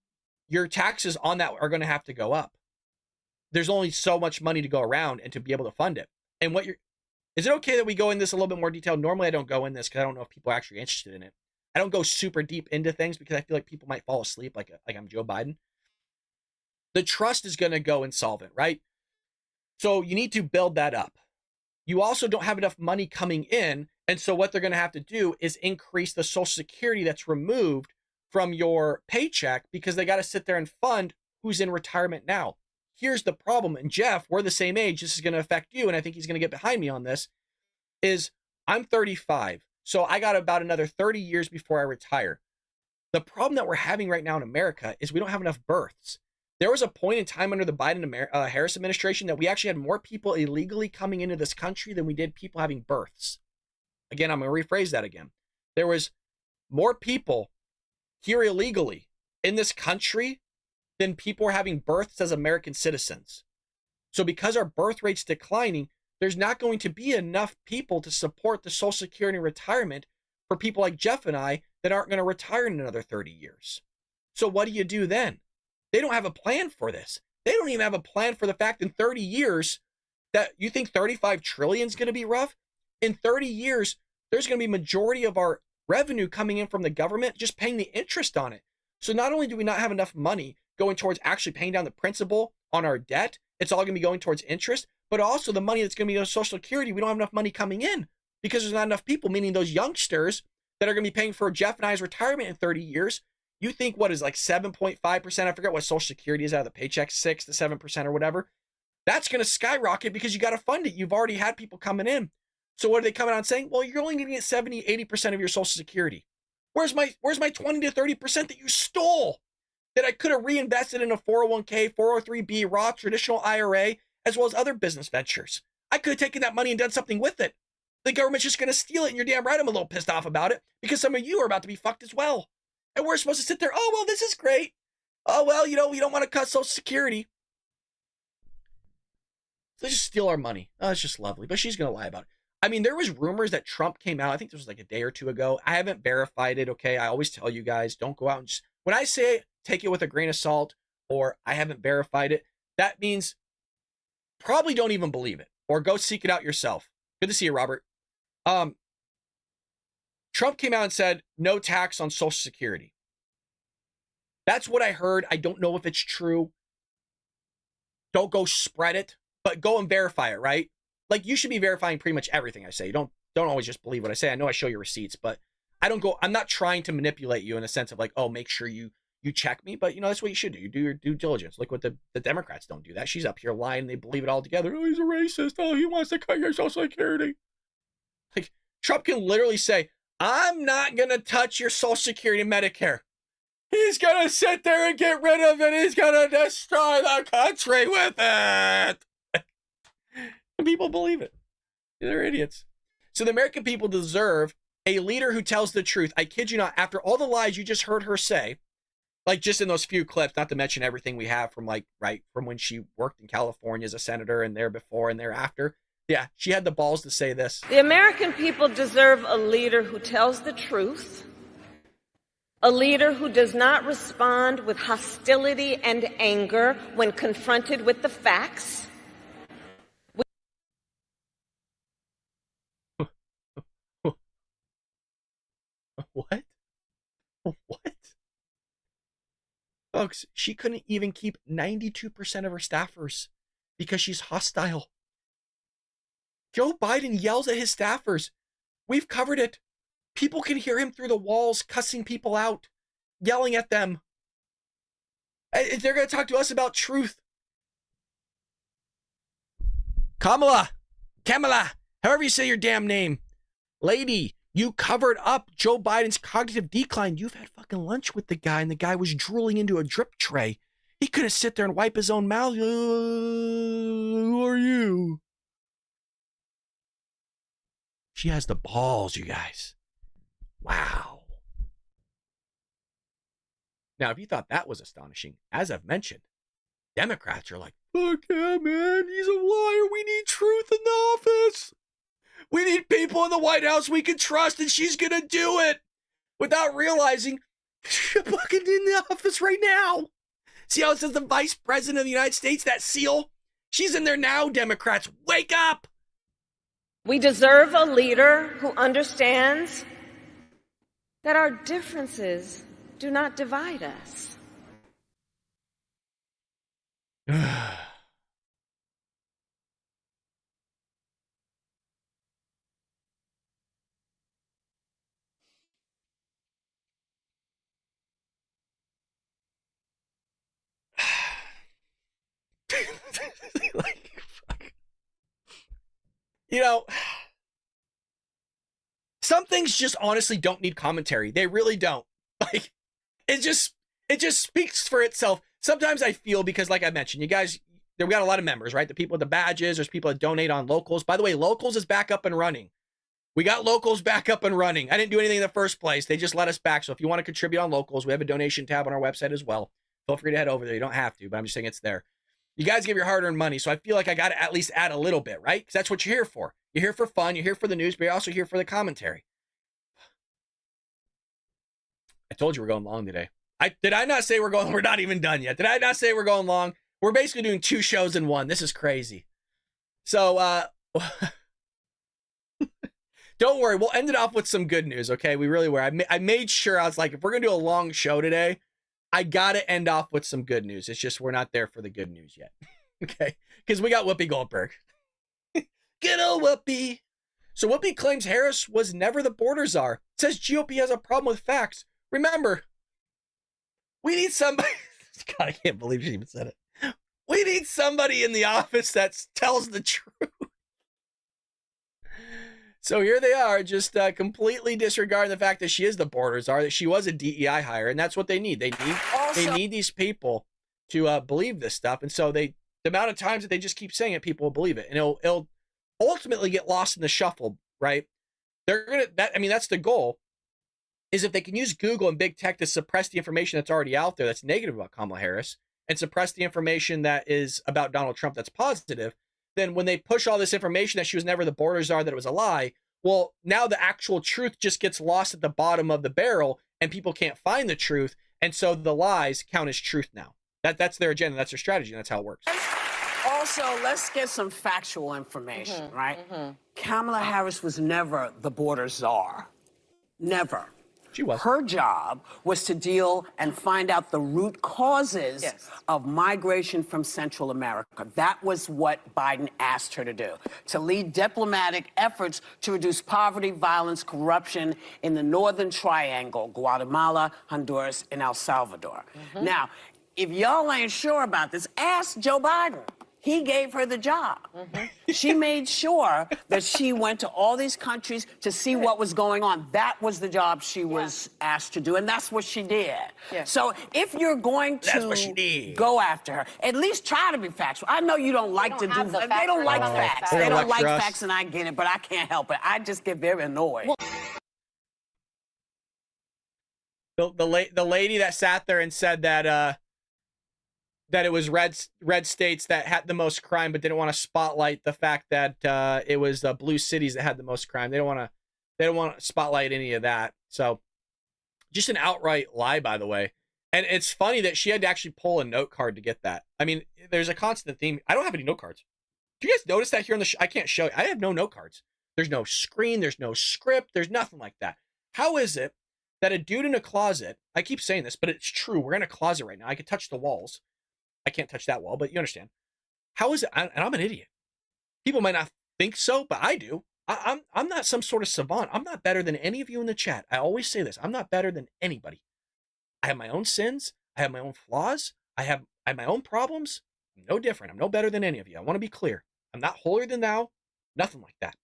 A: your taxes on that are going to have to go up. There's only so much money to go around and to be able to fund it. And is it okay that we go in this a little bit more detail? Normally I don't go in this because I don't know if people are actually interested in it. I don't go super deep into things because I feel like people might fall asleep like I'm Joe Biden. The trust is going to go insolvent, right? So you need to build that up. You also don't have enough money coming in. And so what they're going to have to do is increase the Social Security that's removed from your paycheck because they got to sit there and fund who's in retirement now. Here's the problem. And Jeff, we're the same age. This is going to affect you. And I think he's going to get behind me on this. Is I'm 35. So I got about another 30 years before I retire. The problem that we're having right now in America is we don't have enough births. There was a point in time under the Biden-Harris administration that we actually had more people illegally coming into this country than we did people having births. Again, I'm going to rephrase that again. There was more people here illegally in this country than people were having births as American citizens. So because our birth rate's declining, there's not going to be enough people to support the Social Security and retirement for people like Jeff and I that aren't going to retire in another 30 years. So what do you do then? They don't have a plan for this. They don't even have a plan for the fact in 30 years that you think 35 trillion is going to be rough. In 30 years, there's going to be majority of our revenue coming in from the government, just paying the interest on it. So not only do we not have enough money going towards actually paying down the principal on our debt, it's all going to be going towards interest, but also the money that's going to be on Social Security, we don't have enough money coming in because there's not enough people, meaning those youngsters that are going to be paying for Jeff and I's retirement in 30 years. You think what is like 7.5%? I forget what Social Security is out of the paycheck, 6 to 7% or whatever. That's going to skyrocket because you got to fund it. You've already had people coming in. So what are they coming out saying? Well, you're only going to get 70, 80% of your Social Security. Where's my 20 to 30% that you stole that I could have reinvested in a 401k, 403b, Roth, traditional IRA, as well as other business ventures? I could have taken that money and done something with it. The government's just going to steal it, and you're damn right I'm a little pissed off about it because some of you are about to be fucked as well. And we're supposed to sit there, oh, well, this is great. Oh, well, we don't want to cut Social Security. They just steal our money. Oh, it's just lovely. But she's going to lie about it. I mean, there was rumors that Trump came out. I think this was like a day or two ago. I haven't verified it, okay? I always tell you guys, don't go out and just... When I say take it with a grain of salt or I haven't verified it, that means probably don't even believe it or go seek it out yourself. Good to see you, Robert. Trump came out and said no tax on Social Security. That's what I heard. I don't know if it's true. Don't go spread it, but go and verify it, right? Like, you should be verifying pretty much everything I say. You don't always just believe what I say. I know I show you receipts, but I'm not trying to manipulate you in a sense of like, oh, make sure you check me. But, that's what you should do. You do your due diligence. Look what the Democrats don't do that. She's up here lying. They believe it all together. Oh, he's a racist. Oh, he wants to cut your Social Security. Like, Trump can literally say, I'm not going to touch your Social Security and Medicare. He's going to sit there and get rid of it. He's going to destroy the country with it. And people believe it. They're idiots. So the American people deserve a leader who tells the truth. I kid you not, after all the lies you just heard her say, like just in those few clips, not to mention everything we have from from when she worked in California as a senator and there before and thereafter. Yeah, she had the balls to say this.
O: The American people deserve a leader who tells the truth, a leader who does not respond with hostility and anger when confronted with the facts.
A: What? What? Folks, she couldn't even keep 92% of her staffers because she's hostile. Joe Biden yells at his staffers. We've covered it. People can hear him through the walls, cussing people out, yelling at them. They're going to talk to us about truth. Kamala, however you say your damn name. Lady, you covered up Joe Biden's cognitive decline. You've had fucking lunch with the guy, and the guy was drooling into a drip tray. He could have sit there and wipe his own mouth. Who are you? She has the balls, you guys. Wow. Now, if you thought that was astonishing, as I've mentioned, Democrats are like, fuck yeah, man, he's a liar. We need truth in the office. We need people in the White House we can trust, and she's going to do it without realizing she's fucking in the office right now. See how it says the Vice President of the United States, that seal? She's in there now, Democrats. Wake up!
O: We deserve a leader who understands that our differences do not divide us.
A: Fuck. Some things just honestly don't need commentary. They really don't. Like, it just speaks for itself. Sometimes I feel, because like I mentioned, you guys, we got a lot of members, right? The people with the badges, there's people that donate on Locals. By the way, Locals is back up and running. We got Locals back up and running. I didn't do anything in the first place. They just let us back. So if you want to contribute on Locals, we have a donation tab on our website as well. Feel free to head over there. You don't have to, but I'm just saying it's there. You guys give your hard-earned money, so I feel like I got to at least add a little bit, right? Because that's what you're here for. You're here for fun. You're here for the news, but you're also here for the commentary. I told you we're going long today. Did I not say we're not even done yet? Did I not say we're going long? We're basically doing 2 shows in one. This is crazy. So, don't worry. We'll end it off with some good news, okay? We really were. I made sure, I was like, if we're going to do a long show today, I got to end off with some good news. It's just we're not there for the good news yet. Okay? Because we got Whoopi Goldberg. Good old Whoopi. So Whoopi claims Harris was never the border czar. Says GOP has a problem with facts. Remember, we need somebody. God, I can't believe she even said it. We need somebody in the office that tells the truth. So here they are, just completely disregarding the fact that she is the border czar, that she was a DEI hire, and that's what they need. They need these people to believe this stuff, and so the amount of times that they just keep saying it, people will believe it, and it'll ultimately get lost in the shuffle, right? That's the goal. Is if they can use Google and big tech to suppress the information that's already out there that's negative about Kamala Harris and suppress the information that is about Donald Trump that's positive, then when they push all this information that she was never the border czar, that it was a lie, well, now the actual truth just gets lost at the bottom of the barrel and people can't find the truth. And so the lies count as truth now. That's their agenda. That's their strategy. And that's how it works.
Q: Also, let's get some factual information, right? Kamala Harris was never the border czar. Never.
A: She was.
Q: Her job was to deal and find out the root causes of migration from Central America. That was what Biden asked her to do, to lead diplomatic efforts to reduce poverty, violence, corruption in the Northern Triangle, Guatemala, Honduras, and El Salvador. Now, if y'all ain't sure about this, ask Joe Biden. He gave her the job. She made sure that she went to all these countries to see what was going on. That was the job she was asked to do, and that's what she did. So if you're going to go after her, at least try to be factual. I know you don't like to do that. They don't like facts. They don't like facts, and I get it, but I can't help it. I just get very annoyed.
A: The lady that sat there and said that that it was red states that had the most crime, but didn't want to spotlight the fact that it was blue cities that had the most crime. They don't want to spotlight any of that. So just an outright lie, by the way. And it's funny that she had to actually pull a note card to get that. I mean, there's a constant theme. I don't have any note cards. Do you guys notice that here on the show? I can't show you. I have no note cards. There's no screen. There's no script. There's nothing like that. How is it that a dude in a closet, I keep saying this, but it's true. We're in a closet right now. I could touch the walls. I can't touch that wall, but you understand. How is it? And I'm an idiot. People might not think so, but I do. I'm not some sort of savant. I'm not better than any of you in the chat. I always say this. I'm not better than anybody. I have my own sins. I have my own flaws. I have my own problems. I'm no different. I'm no better than any of you. I want to be clear. I'm not holier than thou. Nothing like that.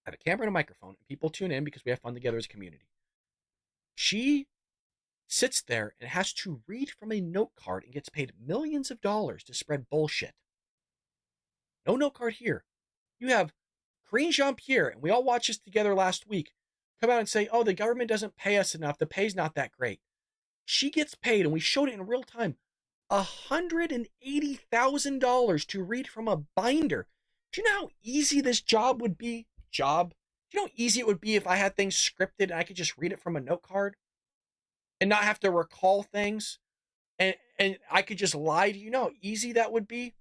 A: I have a camera and a microphone, and people tune in because we have fun together as a community. She sits there and has to read from a note card and gets paid millions of dollars to spread bullshit. No note card here. You have Karine Jean-Pierre, and we all watched this together last week, come out and say, oh, the government doesn't pay us enough. The pay's not that great. She gets paid, and we showed it in real time, $180,000 to read from a binder. Do you know how easy this job would be? Do you know how easy it would be if I had things scripted and I could just read it from a note card? And not have to recall things, and I could just lie to you. Know how easy that would be?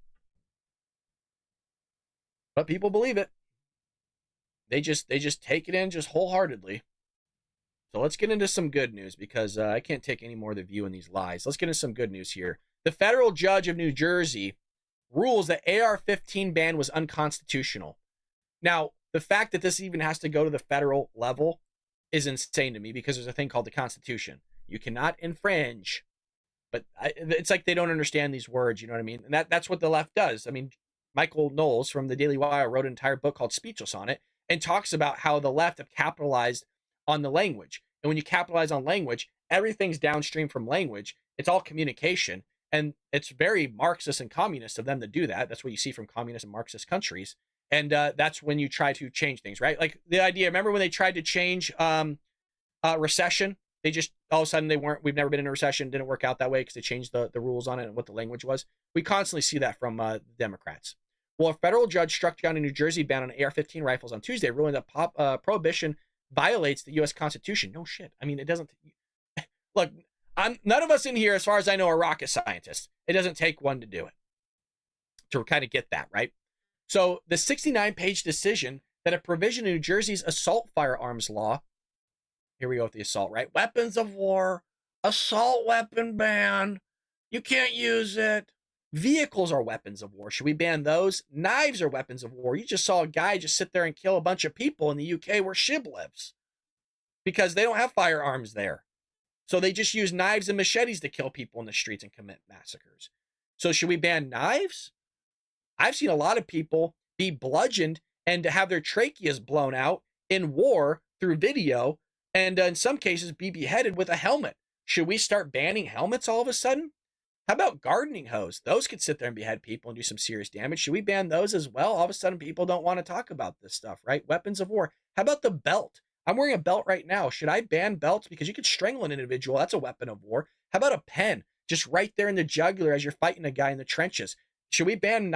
A: But people believe it. They just take it in just wholeheartedly. So let's get into some good news, because I can't take any more of the view in these lies. Let's get into some good news here. The federal judge of New Jersey rules that AR-15 ban was unconstitutional. Now, the fact that this even has to go to the federal level is insane to me, because there's a thing called the Constitution. You cannot infringe, but it's like they don't understand these words. You know what I mean? And that's what the left does. I mean, Michael Knowles from the Daily Wire wrote an entire book called Speechless on it, and talks about how the left have capitalized on the language. And when you capitalize on language, everything's downstream from language. It's all communication. And it's very Marxist and communist of them to do that. That's what you see from communist and Marxist countries. And that's when you try to change things, right? Like the idea, remember when they tried to change recession? They just, all of a sudden we've never been in a recession. Didn't work out that way because they changed the rules on it and what the language was. We constantly see that from Democrats. Well, a federal judge struck down a New Jersey ban on AR-15 rifles on Tuesday, ruling that prohibition violates the U.S. Constitution. No shit. I mean, it doesn't. Look, none of us in here, as far as I know, are rocket scientists. It doesn't take one to do it, to kind of get that, right? So the 69-page decision that a provision in New Jersey's assault firearms law, here we go with the assault, right? Weapons of war, assault weapon ban. You can't use it. Vehicles are weapons of war. Should we ban those? Knives are weapons of war. You just saw a guy just sit there and kill a bunch of people in the UK where Shib lives because they don't have firearms there. So they just use knives and machetes to kill people in the streets and commit massacres. So should we ban knives? I've seen a lot of people be bludgeoned and to have their tracheas blown out in war through video, and in some cases be beheaded with a helmet. Should we start banning helmets all of a sudden? How about gardening hose? Those could sit there and behead people and do some serious damage. Should we ban those as well? All of a sudden people don't want to talk about this stuff, right? Weapons of war. How about the belt? I'm wearing a belt right now. Should I ban belts? Because you could strangle an individual. That's a weapon of war. How about a pen? Just right there in the jugular as you're fighting a guy in the trenches. Should we ban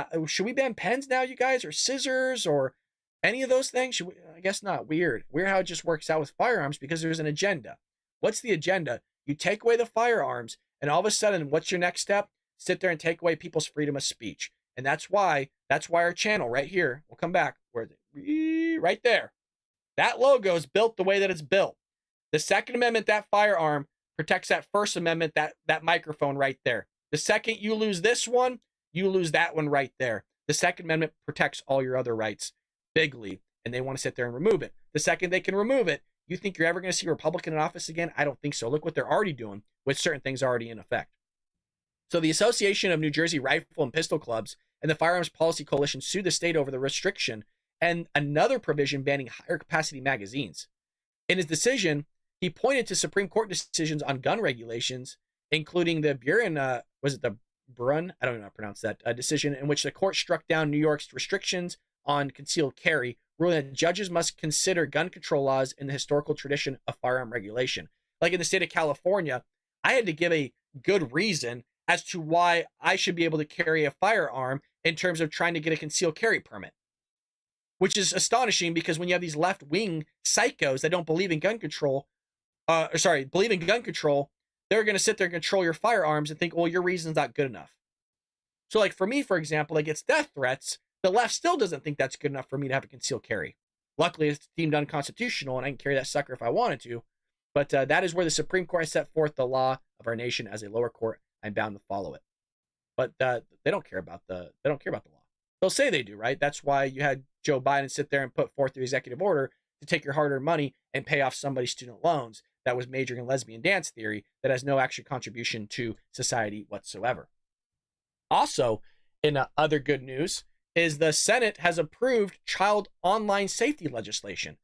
A: pens now, you guys, or scissors, or any of those things? I guess not. Weird how it just works out with firearms, because there's an agenda. What's the agenda? You take away the firearms, and all of a sudden, what's your next step? Sit there and take away people's freedom of speech. And that's why our channel right here, we'll come back, right there. That logo is built the way that it's built. The Second Amendment, that firearm, protects that First Amendment, that microphone right there. The second you lose this one, you lose that one right there. The Second Amendment protects all your other rights bigly, and they want to sit there and remove it. The second they can remove it, you think you're ever going to see a Republican in office again? I don't think so. Look what they're already doing with certain things already in effect. So the Association of New Jersey Rifle and Pistol Clubs and the Firearms Policy Coalition sued the state over the restriction and another provision banning higher capacity magazines. In his decision, he pointed to Supreme Court decisions on gun regulations, including the Buren, Brun? I don't know how to pronounce that, decision in which the court struck down New York's restrictions on concealed carry, ruling that judges must consider gun control laws in the historical tradition of firearm regulation. Like in the state of California, I had to give a good reason as to why I should be able to carry a firearm in terms of trying to get a concealed carry permit, which is astonishing because when you have these left-wing psychos that don't believe in gun control, believe in gun control, they're going to sit there and control your firearms and think, well, your reason's not good enough. So like for me, for example, like it's death threats. The left still doesn't think that's good enough for me to have a concealed carry. Luckily, it's deemed unconstitutional and I can carry that sucker if I wanted to. But that is where the Supreme Court has set forth the law of our nation as a lower court. I'm bound to follow it. But they don't care about the law. They'll say they do, right? That's why you had Joe Biden sit there and put forth the executive order to take your hard-earned money and pay off somebody's student loans that was majoring in lesbian dance theory that has no actual contribution to society whatsoever. Also, in other good news, is the Senate has approved child online safety legislation.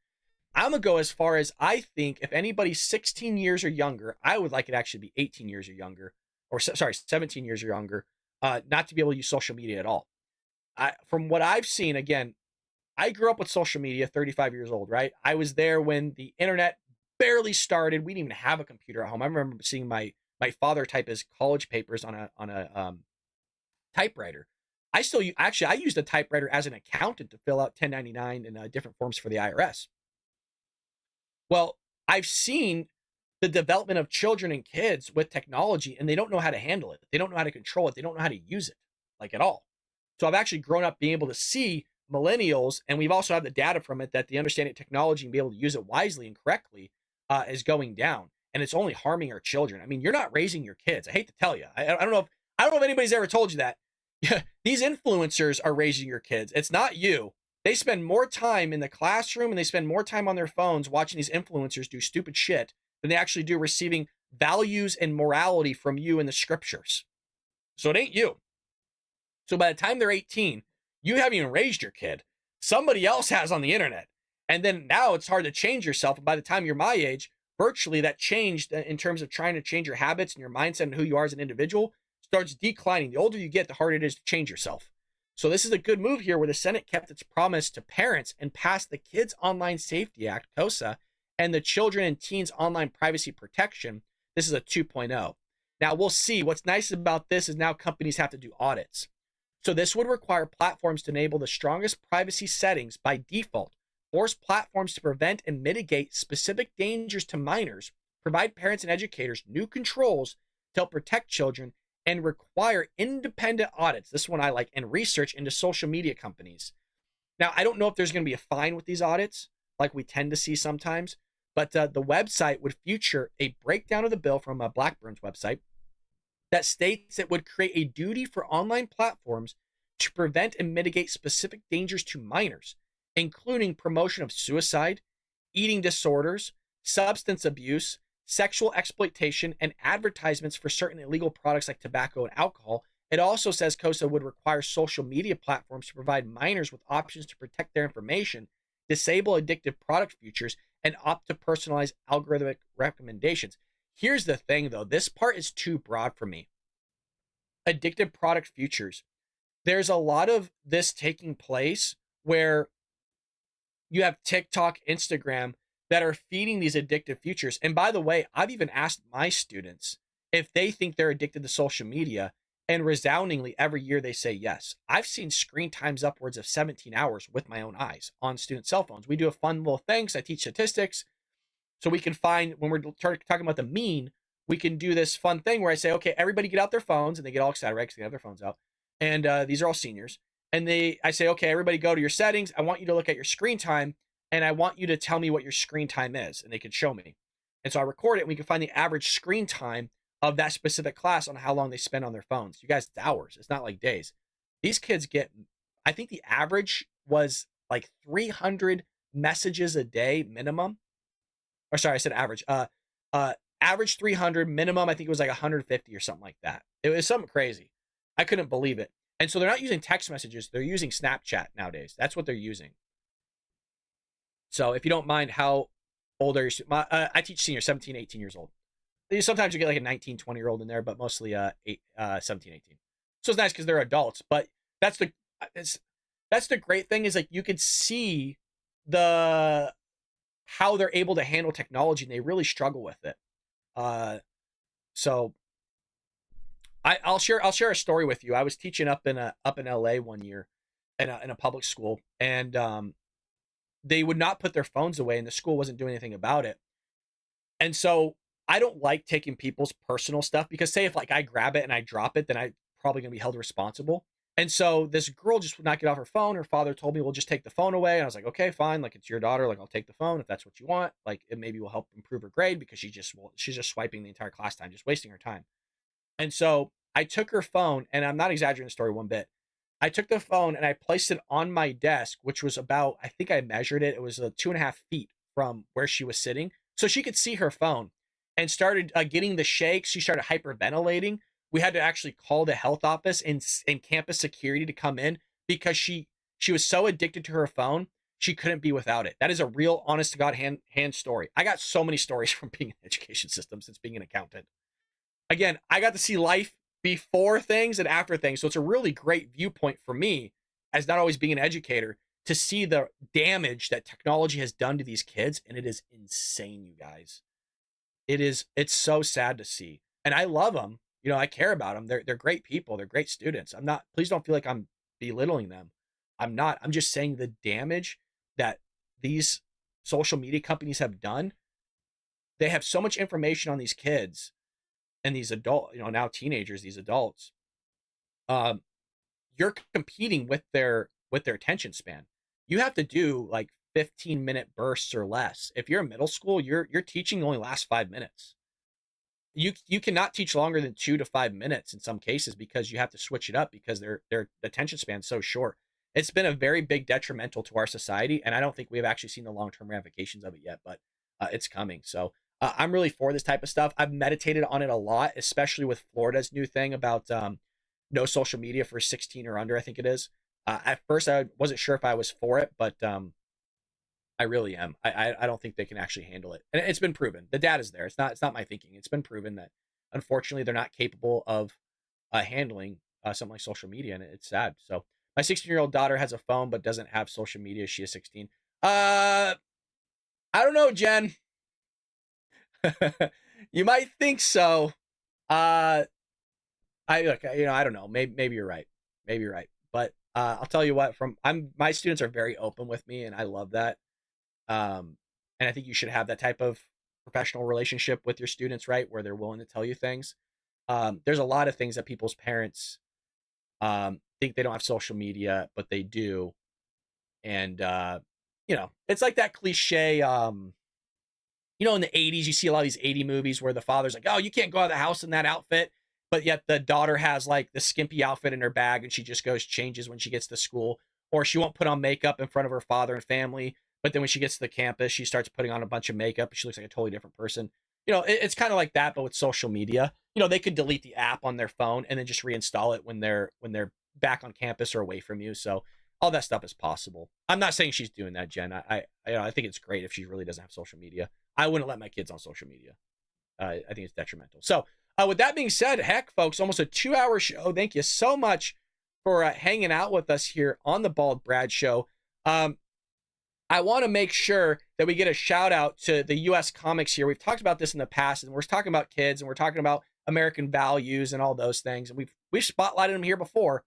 A: I'm going to go as far as I think if anybody's 16 years or younger, I would like it actually be 18 years or younger, or 17 years or younger, not to be able to use social media at all. From what I've seen, again, I grew up with social media, 35 years old, right? I was there when the internet barely started. We didn't even have a computer at home. I remember seeing my father type his college papers on a typewriter. I used a typewriter as an accountant to fill out 1099 and different forms for the IRS. Well, I've seen the development of children and kids with technology, and they don't know how to handle it. They don't know how to control it. They don't know how to use it, like at all. So I've actually grown up being able to see millennials, and we've also had the data from it that the understanding of technology and be able to use it wisely and correctly is going down, and it's only harming our children. I mean, you're not raising your kids. I hate to tell you. I don't know if anybody's ever told you that. These influencers are raising your kids. It's not you. They spend more time in the classroom and they spend more time on their phones watching these influencers do stupid shit than they actually do receiving values and morality from you in the scriptures. So it ain't you. So by the time they're 18, you haven't even raised your kid. Somebody else has on the internet. And then now it's hard to change yourself. And by the time you're my age, virtually that changed in terms of trying to change your habits and your mindset and who you are as an individual starts declining. The older you get, the harder it is to change yourself. So this is a good move here where the Senate kept its promise to parents and passed the Kids Online Safety Act, KOSA, and the Children and Teens Online Privacy Protection. This is a 2.0. Now we'll see. What's nice about this is now companies have to do audits. So this would require platforms to enable the strongest privacy settings by default, force platforms to prevent and mitigate specific dangers to minors, provide parents and educators new controls to help protect children, and require independent audits, this one I like, and research into social media companies. Now, I don't know if there's going to be a fine with these audits, like we tend to see sometimes, but the website would feature a breakdown of the bill from Blackburn's website that states it would create a duty for online platforms to prevent and mitigate specific dangers to minors, including promotion of suicide, eating disorders, substance abuse, sexual exploitation, and advertisements for certain illegal products like tobacco and alcohol. It also says KOSA would require social media platforms to provide minors with options to protect their information, disable addictive product features, and opt to personalize algorithmic recommendations. Here's the thing, though. This part is too broad for me. Addictive product features. There's a lot of this taking place where you have TikTok, Instagram, that are feeding these addictive features. And by the way, I've even asked my students if they think they're addicted to social media, And resoundingly, every year they say yes. I've seen screen times upwards of 17 hours with my own eyes on student cell phones. We do a fun little thing. So I teach statistics. So we can find, when we're talking about the mean, we can do this fun thing where I say, okay, everybody get out their phones, and they get all excited, right? Because they have their phones out. And these are all seniors. And I say, okay, everybody go to your settings. I want you to look at your screen time, and I want you to tell me what your screen time is. And they can show me. And so I record it, and we can find the average screen time of that specific class on how long they spend on their phones. You guys, it's hours. It's not like days. These kids get, I think the average was like 300 messages a day minimum. Or sorry, I said average. Average 300, minimum, I think it was like 150 or something like that. It was something crazy. I couldn't believe it. And so they're not using text messages. They're using Snapchat nowadays. That's what they're using. So if you don't mind, how old are you? I teach seniors, 17, 18 years old. Sometimes you get like a 19, 20-year-old in there, but mostly 17, 18. So it's nice because they're adults. But that's the great thing, is like you can see how they're able to handle technology, and they really struggle with it. So I'll share a story with you. I was teaching up in LA one year in a public school, and they would not put their phones away, and the school wasn't doing anything about it. And so I don't like taking people's personal stuff, because say if like I grab it and I drop it, then I'm probably gonna be held responsible. And so this girl just would not get off her phone. Her father told me, "We'll just take the phone away." And I was like, "Okay, fine. Like, it's your daughter. Like, I'll take the phone if that's what you want. Like, it maybe will help improve her grade, because she's just swiping the entire class time, just wasting her time." And so I took her phone, and I'm not exaggerating the story one bit. I took the phone and I placed it on my desk, which was about, I think I measured it. It was 2.5 feet from where she was sitting, so she could see her phone, and started getting the shakes. She started hyperventilating. We had to actually call the health office and campus security to come in, because she was so addicted to her phone, she couldn't be without it. That is a real, honest to God hand story. I got so many stories from being in the education system since being an accountant. Again, I got to see life before things and after things. So it's a really great viewpoint for me, as not always being an educator, to see the damage that technology has done to these kids. And it is insane, you guys. It's so sad to see. And I love them. You know, I care about them. They're great people. They're great students. Please don't feel like I'm belittling them. I'm not. I'm just saying the damage that these social media companies have done. They have so much information on these kids and these now teenagers, these adults. You're competing with their attention span. You have to do like 15-minute bursts or less. If you're in middle school, your teaching only lasts 5 minutes. You cannot teach longer than 2 to 5 minutes in some cases, because you have to switch it up, because their attention span is so short. It's been a very big detrimental to our society, and I don't think we've actually seen the long-term ramifications of it yet, but it's coming. So I'm really for this type of stuff. I've meditated on it a lot, especially with Florida's new thing about no social media for 16 or under, I think it is. At first, I wasn't sure if I was for it, but I really am. I don't think they can actually handle it. And it's been proven. The data's there. It's not my thinking. It's been proven that, unfortunately, they're not capable of handling something like social media, and it's sad. So my 16-year-old daughter has a phone but doesn't have social media. She is 16. I don't know, Jen. You might think so. I don't know. Maybe you're right. Maybe you're right. But I'll tell you what. My students are very open with me, and I love that. And I think you should have that type of professional relationship with your students, right? Where they're willing to tell you things. There's a lot of things that people's parents think they don't have social media, but they do. And, it's like that cliche, in the 80s, you see a lot of these 80 movies where the father's like, "Oh, you can't go out of the house in that outfit." But yet the daughter has like the skimpy outfit in her bag, and she just changes when she gets to school. Or she won't put on makeup in front of her father and family. But then when she gets to the campus, she starts putting on a bunch of makeup. She looks like a totally different person. It's kind of like that, but with social media. They could delete the app on their phone and then just reinstall it when they're back on campus or away from you. So all that stuff is possible. I'm not saying she's doing that, Jen. I think it's great if she really doesn't have social media. I wouldn't let my kids on social media. I think it's detrimental. So with that being said, heck, folks, almost a 2-hour show. Thank you so much for hanging out with us here on the Bald Brad Show. I want to make sure that we get a shout out to the U.S. comics here. We've talked about this in the past, and we're talking about kids, and we're talking about American values and all those things. And we've We've spotlighted them here before.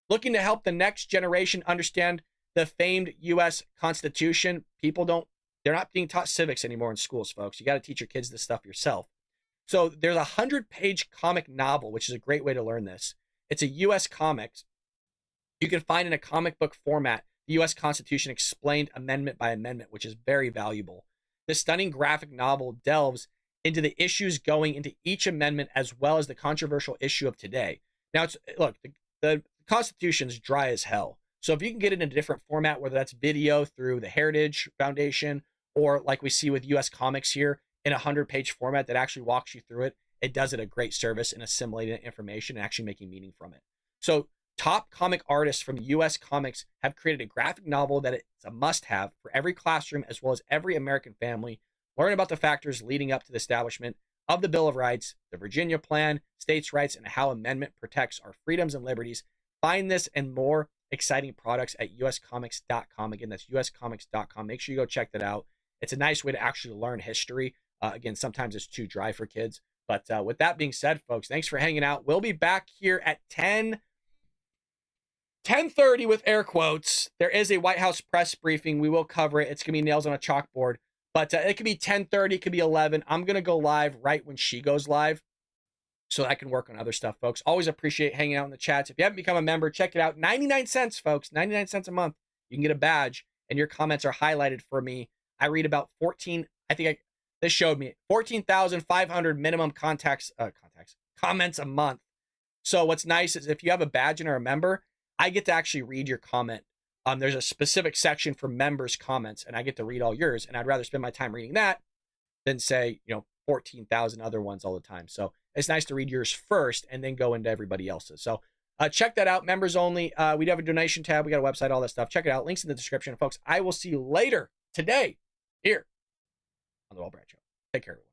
A: Looking to help the next generation understand the famed U.S. Constitution. They're not being taught civics anymore in schools, folks. You got to teach your kids this stuff yourself. So there's a 100-page comic novel, which is a great way to learn this. It's a U.S. comics. You can find in a comic book format the U.S. Constitution explained amendment by amendment, which is very valuable. This stunning graphic novel delves into the issues going into each amendment as well as the controversial issue of today. Now, the Constitution's dry as hell. So if you can get it in a different format, whether that's video through the Heritage Foundation or like we see with U.S. Comics here in a 100-page format that actually walks you through it, it does it a great service in assimilating information and actually making meaning from it. So top comic artists from U.S. Comics have created a graphic novel that it's a must-have for every classroom as well as every American family. Learn about the factors leading up to the establishment of the Bill of Rights, the Virginia Plan, states' rights, and how amendment protects our freedoms and liberties. Find this and more exciting products at uscomics.com. Again, that's uscomics.com. Make sure you go check that out. It's a nice way to actually learn history. Again, sometimes it's too dry for kids. But with that being said, folks, thanks for hanging out. We'll be back here at 10:30 with air quotes. There is a White House press briefing. We will cover it. It's going to be nails on a chalkboard. But it could be 10:30. It could be 11. I'm going to go live right when she goes live so I can work on other stuff, folks. Always appreciate hanging out in the chats. If you haven't become a member, check it out. 99 cents, folks. 99 cents a month. You can get a badge, and your comments are highlighted for me. I read about 14, this showed me 14,500 minimum comments a month. So what's nice is if you have a badge and are a member, I get to actually read your comment. There's a specific section for members' comments, and I get to read all yours. And I'd rather spend my time reading that than say, 14,000 other ones all the time. So it's nice to read yours first and then go into everybody else's. So check that out. Members only. We do have a donation tab. We got a website, all that stuff. Check it out. Links in the description. Folks, I will see you later today here on the Will Brad Show. Take care, everyone.